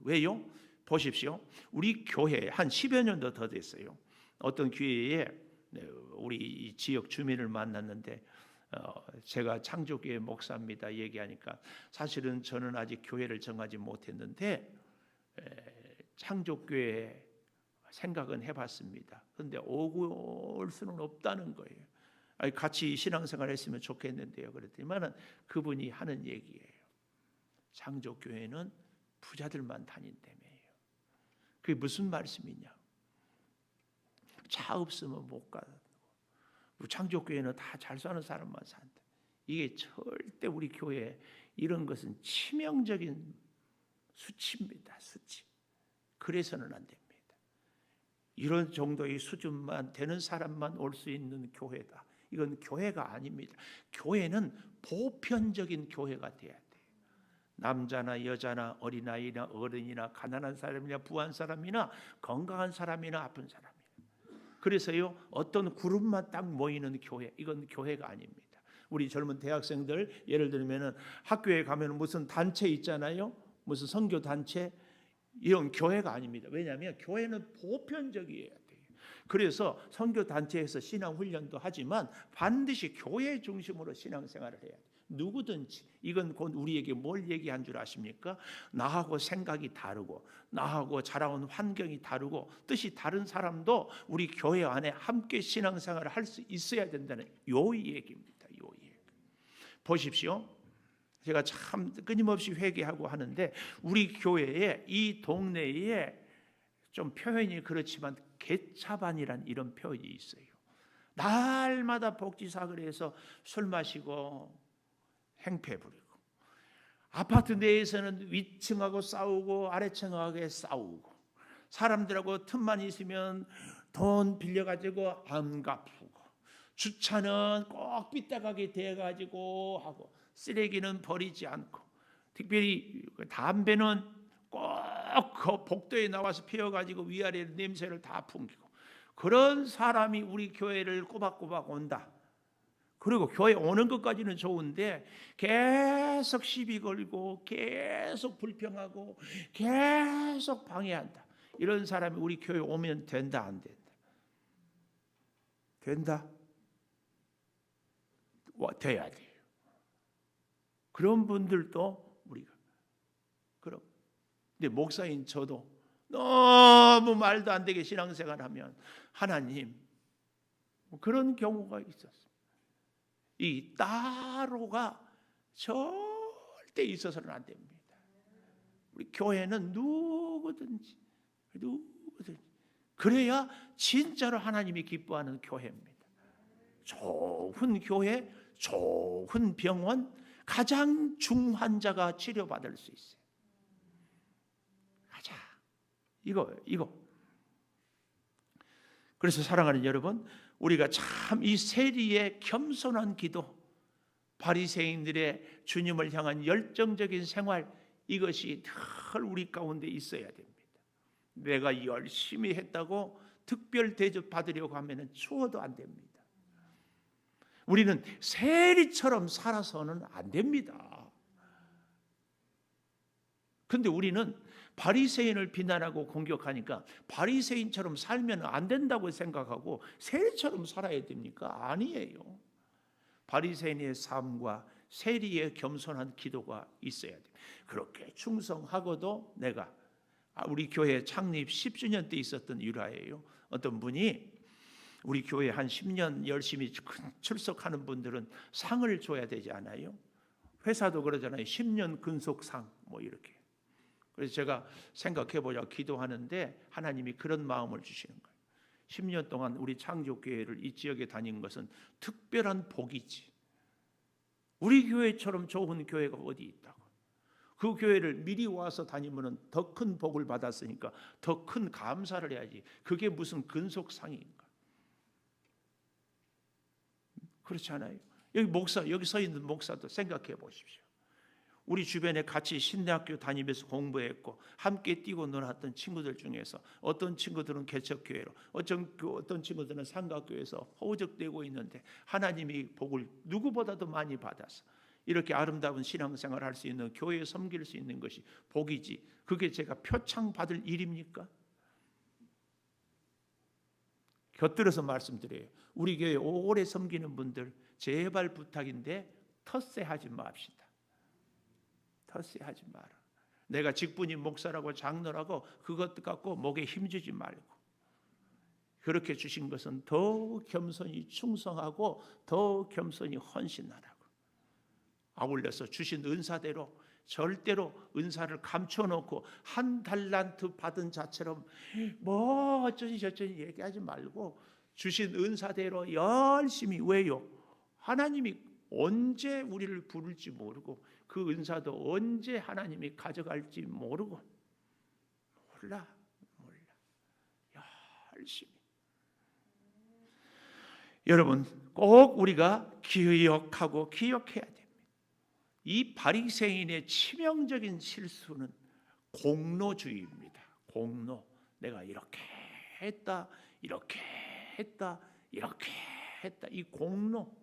왜요? 보십시오. 우리 교회 한 10여 년도 더 됐어요. 어떤 교회에 우리 지역 주민을 만났는데, 제가 창조교회 목사입니다 얘기하니까, 사실은 저는 아직 교회를 정하지 못했는데 창조교회 생각은 해봤습니다. 그런데 오고 올 수는 없다는 거예요. 같이 신앙생활 했으면 좋겠는데요. 그랬더니만은 그분이 하는 얘기예요. 창조교회는 부자들만 다닌다며요. 그게 무슨 말씀이냐? 차 없으면 못 가고, 창조교회는 다 잘 사는 사람만 산다. 이게 절대 우리 교회 이런 것은 치명적인 수치입니다. 수치. 그래서는 안 됩니다. 이런 정도의 수준만 되는 사람만 올 수 있는 교회다, 이건 교회가 아닙니다. 교회는 보편적인 교회가 돼야 돼요. 남자나 여자나 어린아이나 어른이나 가난한 사람이나 부한 사람이나 건강한 사람이나 아픈 사람이나. 그래서요, 어떤 그룹만 딱 모이는 교회, 이건 교회가 아닙니다. 우리 젊은 대학생들 예를 들면 학교에 가면 무슨 단체 있잖아요. 무슨 선교 단체, 이런 교회가 아닙니다. 왜냐하면 교회는 보편적이어야 돼요. 그래서 선교 단체에서 신앙 훈련도 하지만 반드시 교회 중심으로 신앙생활을 해야 돼요. 누구든지. 이건 곧 우리에게 뭘 얘기한 줄 아십니까? 나하고 생각이 다르고 나하고 자라온 환경이 다르고 뜻이 다른 사람도 우리 교회 안에 함께 신앙생활을 할 수 있어야 된다는 요 얘기입니다. 요 얘기. 보십시오. 제가 참 끊임없이 회개하고 하는데, 우리 교회에 이 동네에 좀 표현이 그렇지만 개차반이란 이런 표현이 있어요. 날마다 복지사거리에서 술 마시고 행패 부리고, 아파트 내에서는 위층하고 싸우고 아래층하고 싸우고, 사람들하고 틈만 있으면 돈 빌려가지고 안 갚고, 주차는 꼭 삐딱하게 돼가지고 하고, 쓰레기는 버리지 않고, 특별히 담배는 꼭 복도에 나와서 피워가지고 위아래 냄새를 다 풍기고, 그런 사람이 우리 교회를 꼬박꼬박 온다. 그리고 교회 오는 것까지는 좋은데 계속 시비 걸고 계속 불평하고 계속 방해한다. 이런 사람이 우리 교회 오면 된다, 안 된다? 된다? 돼야 돼요. 그런 분들도 우리가, 그럼 근데 목사인 저도 너무 말도 안 되게 신앙생활하면 하나님, 그런 경우가 있었어요. 이 따로가 절대 있어서는 안 됩니다. 우리 교회는 누구든지 그래야 진짜로 하나님이 기뻐하는 교회입니다. 좋은 교회, 좋은 병원, 가장 중환자가 치료받을 수 있어요. 가자. 이거. 그래서 사랑하는 여러분, 우리가 참 이 세리의 겸손한 기도, 바리새인들의 주님을 향한 열정적인 생활, 이것이 늘 우리 가운데 있어야 됩니다. 내가 열심히 했다고 특별 대접 받으려고 하면 추워도 안 됩니다. 우리는 세리처럼 살아서는 안 됩니다. 그런데 우리는 바리새인을 비난하고 공격하니까 바리새인처럼 살면 안 된다고 생각하고 세리처럼 살아야 됩니까? 아니에요. 바리새인의 삶과 세리의 겸손한 기도가 있어야 돼요. 그렇게 충성하고도 내가 우리 교회 창립 10주년 때 있었던 일화예요. 어떤 분이 우리 교회 한 10년 열심히 출석하는 분들은 상을 줘야 되지 않아요? 회사도 그러잖아요. 10년 근속상 뭐 이렇게. 그래서 제가 생각해보자 기도하는데 하나님이 그런 마음을 주시는 거예요. 10년 동안 우리 창조교회를 이 지역에 다닌 것은 특별한 복이지. 우리 교회처럼 좋은 교회가 어디 있다고. 그 교회를 미리 와서 다니면 더 큰 복을 받았으니까 더 큰 감사를 해야지. 그게 무슨 근속상인가. 그렇지 않아요? 여기 서 있는 목사도 생각해 보십시오. 우리 주변에 같이 신대학교 다니면서 공부했고 함께 뛰고 놀았던 친구들 중에서 어떤 친구들은 개척교회로 어떤 친구들은 삼각교회에서 허우적대고 있는데 하나님이 복을 누구보다도 많이 받아서 이렇게 아름다운 신앙생활을 할 수 있는 교회에 섬길 수 있는 것이 복이지 그게 제가 표창받을 일입니까? 곁들여서 말씀드려요. 우리 교회 오래 섬기는 분들 제발 부탁인데 텃세하지 맙시다. 텃세하지 마라. 내가 직분이 목사라고 장로라고 그것 갖고 목에 힘주지 말고 그렇게 주신 것은 더 겸손히 충성하고 더 겸손히 헌신하라고. 아울러서 주신 은사대로 절대로 은사를 감춰놓고 한 달란트 받은 자처럼 뭐 어쩌니 저쩌니 얘기하지 말고 주신 은사대로 열심히. 왜요? 하나님이 언제 우리를 부를지 모르고 그 은사도 언제 하나님이 가져갈지 모르고 몰라 열심히. 여러분 꼭 우리가 기억하고 기억해야 됩니다. 이 바리새인의 치명적인 실수는 공로주의입니다. 공로. 내가 이렇게 했다 이렇게 했다 이렇게 했다. 이 공로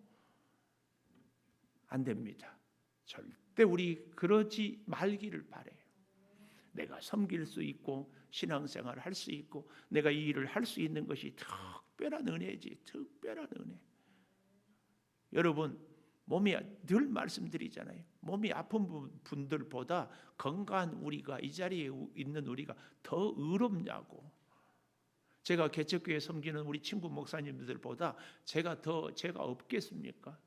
안 됩니다. 절대 우리 그러지 말기를 바라요. 내가 섬길 수 있고 신앙생활을 할 수 있고 내가 이 일을 할 수 있는 것이 특별한 은혜지. 특별한 은혜. 여러분 몸이 늘 말씀드리잖아요. 몸이 아픈 분들보다 건강한 우리가 이 자리에 있는 우리가 더 의롭냐고. 제가 개척교회 섬기는 우리 친구 목사님들보다 제가 없겠습니까?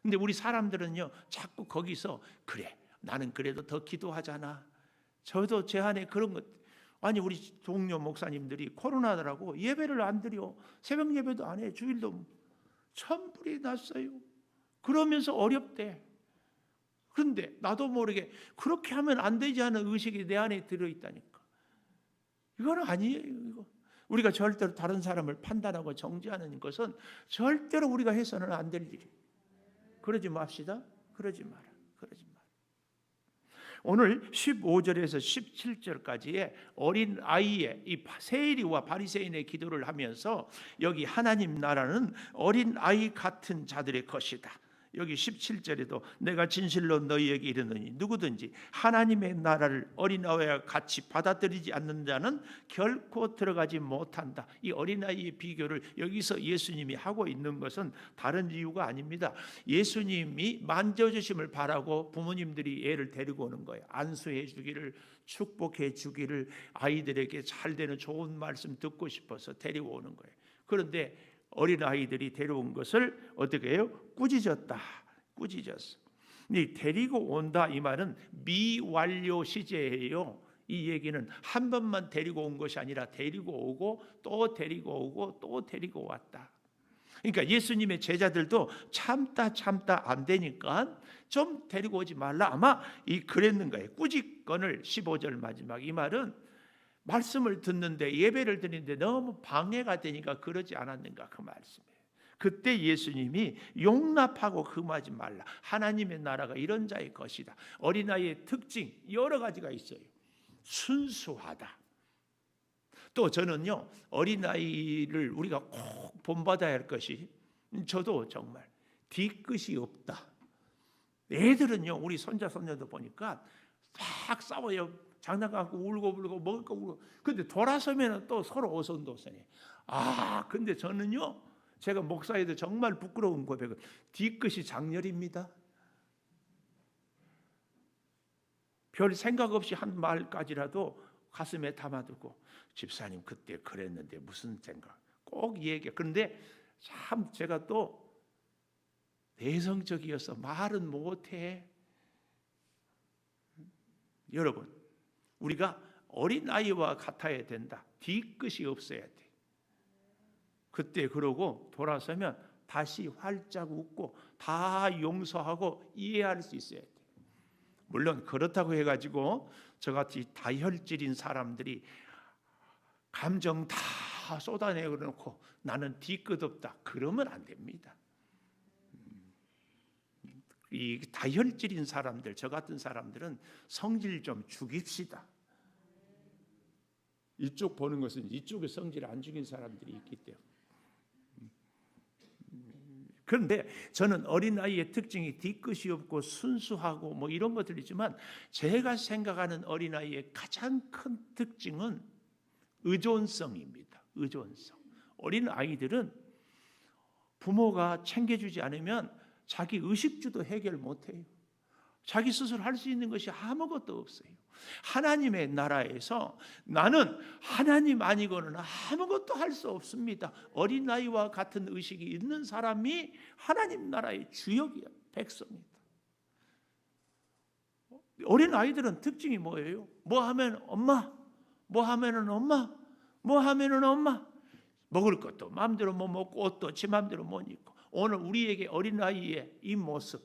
근데 우리 사람들은요 자꾸 거기서 그래 나는 그래도 더 기도하잖아. 저도 제 안에 그런 것. 아니 우리 동료 목사님들이 코로나라고 예배를 안 드려. 새벽 예배도 안 해. 주일도 천불이 났어요. 그러면서 어렵대. 그런데 나도 모르게 그렇게 하면 안 되지 하는 의식이 내 안에 들어있다니까. 이건 아니에요. 이거. 우리가 절대로 다른 사람을 판단하고 정죄하는 것은 절대로 우리가 해서는 안 될 일이에요. 그러지 맙시다. 그러지 마라. 오늘 15절에서 17절까지의 어린 아이의 이 세리와 바리새인의 기도를 하면서 여기 하나님 나라는 어린 아이 같은 자들의 것이다. 여기 17절에도 내가 진실로 너희에게 이르노니 누구든지 하나님의 나라를 어린아이와 같이 받아들이지 않는 자는 결코 들어가지 못한다. 이 어린아이의 비교를 여기서 예수님이 하고 있는 것은 다른 이유가 아닙니다. 예수님이 만져주심을 바라고 부모님들이 애를 데리고 오는 거예요. 안수해 주기를, 축복해 주기를, 아이들에게 잘 되는 좋은 말씀 듣고 싶어서 데리고 오는 거예요. 그런데 어린아이들이 데려온 것을 어떻게 해요? 꾸짖었다. 꾸짖었어. 이 데리고 온다 이 말은 미완료 시제예요. 이 얘기는 한 번만 데리고 온 것이 아니라 데리고 오고 또 데리고 오고 또 데리고 왔다. 그러니까 예수님의 제자들도 참다 안 되니까 좀 데리고 오지 말라. 아마 그랬는 거예요. 꾸짖건을 15절 마지막 이 말은 말씀을 듣는데 예배를 드리는데 너무 방해가 되니까 그러지 않았는가 그 말씀이에요. 그때 예수님이 용납하고 금하지 말라. 하나님의 나라가 이런 자의 것이다. 어린아이의 특징 여러 가지가 있어요. 순수하다. 또 저는요 어린아이를 우리가 꼭 본받아야 할 것이 저도 정말 뒤끝이 없다. 애들은요 우리 손자 손녀도 보니까 막 싸워요. 장난감고 울고 먹을 거 울고. 근데 돌아서면 또 서로 오손도손해. 근데 저는요 제가 목사에도 정말 부끄러운 고백은 뒤끝이 장렬입니다. 별 생각 없이 한 말까지라도 가슴에 담아두고 집사님 그때 그랬는데 무슨 생각 꼭 얘기해. 그런데 참 제가 또 내성적이어서 말은 못해. 여러분, 우리가 어린아이와 같아야 된다. 뒤끝이 없어야 돼. 그때 그러고 돌아서면 다시 활짝 웃고 다 용서하고 이해할 수 있어야 돼. 물론 그렇다고 해가지고 저같이 다혈질인 사람들이 감정 다 쏟아내놓고 나는 뒤끝 없다. 그러면 안 됩니다. 이 다혈질인 사람들, 저 같은 사람들은 성질 좀 죽입시다. 이쪽 보는 것은 이쪽에 성질 안 죽인 사람들이 있기 때문에. 그런데 저는 어린아이의 특징이 뒤끝이 없고 순수하고 뭐 이런 것들이지만 제가 생각하는 어린아이의 가장 큰 특징은 의존성입니다. 의존성. 어린아이들은 부모가 챙겨주지 않으면 자기 의식주도 해결 못해요. 자기 스스로 할 수 있는 것이 아무것도 없어요. 하나님의 나라에서 나는 하나님 아니고는 아무것도 할 수 없습니다. 어린아이와 같은 의식이 있는 사람이 하나님 나라의 주역이야. 백성이다. 어린아이들은 특징이 뭐예요? 뭐 하면 엄마, 뭐 하면은 엄마, 뭐 하면은 엄마. 먹을 것도 마음대로 못 먹고 옷도 지 마음대로 못 입고. 오늘 우리에게 어린아이의 이 모습,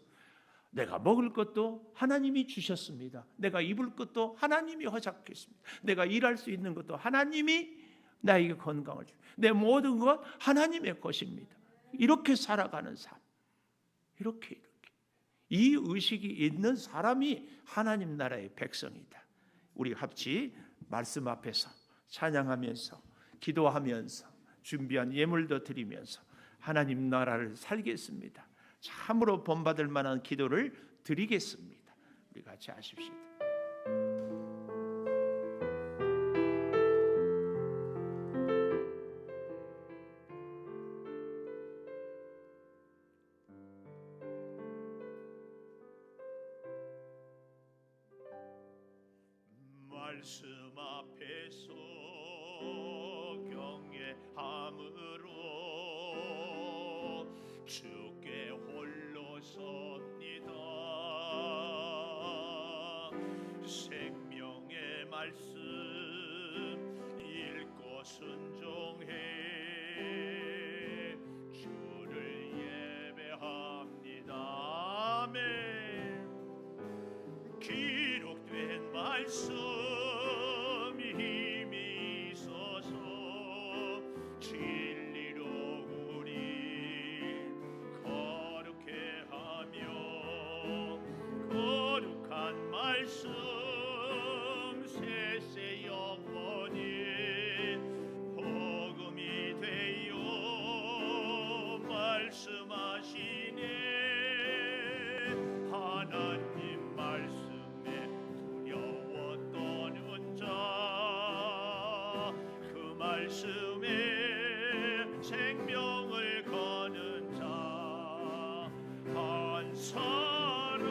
내가 먹을 것도 하나님이 주셨습니다. 내가 입을 것도 하나님이 허락했습니다. 내가 일할 수 있는 것도 하나님이 나에게 건강을 줍니다. 내 모든 것 하나님의 것입니다. 이렇게 살아가는 삶, 이렇게 이 의식이 있는 사람이 하나님 나라의 백성이다. 우리 같이 말씀 앞에서 찬양하면서 기도하면서 준비한 예물도 드리면서 하나님 나라를 살겠습니다. 참으로 본받을 만한 기도를 드리겠습니다. 우리 같이 하십시다. 말씀 앞에서 경외함으로 주께 홀로 섭니다. 생명의 말씀 읽고 순종해 주를 예배합니다. 아멘. 기록된 말씀 힘이 있어서 진리로 우리 거룩해 하며 거룩한 말씀 세세 영원히 복음이 되어 말씀하시네. 하나님 말씀에 두려워 떠는 자, 그 말씀에 생명을 거는 자, 한 사람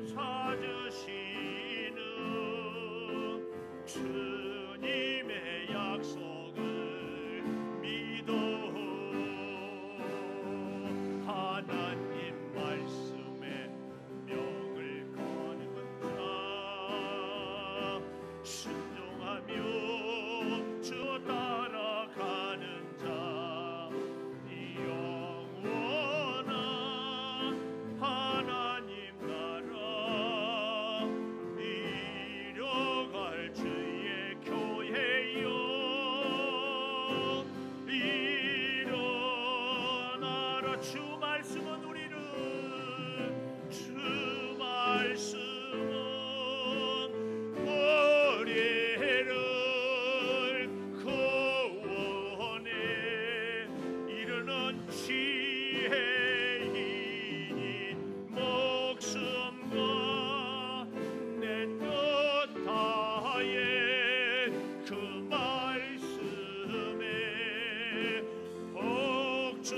찾으시는 주님의 약속을 믿어 하나님 말씀에 명을 거는 자, 순종하며 주 따라가는 자, 영원한 하나님 나라 이뤄갈 주의 교회여 일어나라. 주 말씀은 우리는 주 말씀은 머리를 구원해 이르는 지혜인 목숨과 내 뜻 다해 그 말씀에 복종하며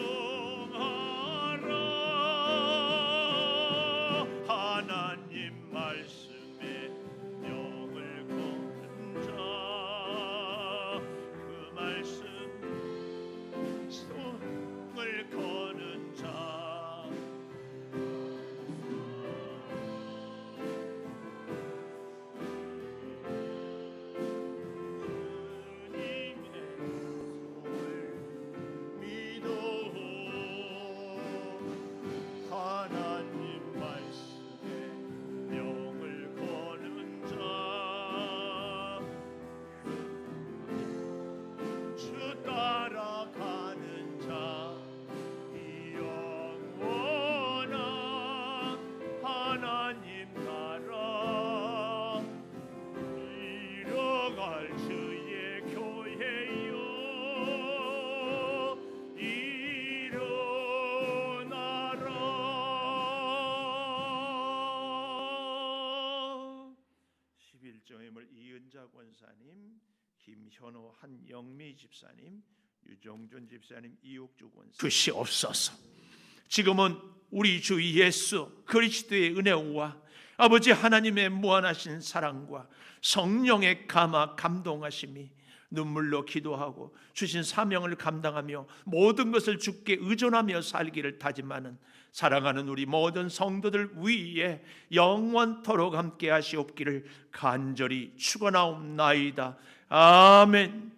김현호, 한영미 집사님, 유정준 집사님, 이옥주 권사 그것이 없어서 지금은 우리 주 예수 그리스도의 은혜와 아버지 하나님의 무한하신 사랑과 성령의 감화 감동하심이 눈물로 기도하고 주신 사명을 감당하며 모든 것을 주께 의존하며 살기를 다짐하는 사랑하는 우리 모든 성도들 위에 영원토록 함께 하시옵기를 간절히 축원하옵나이다. 아멘.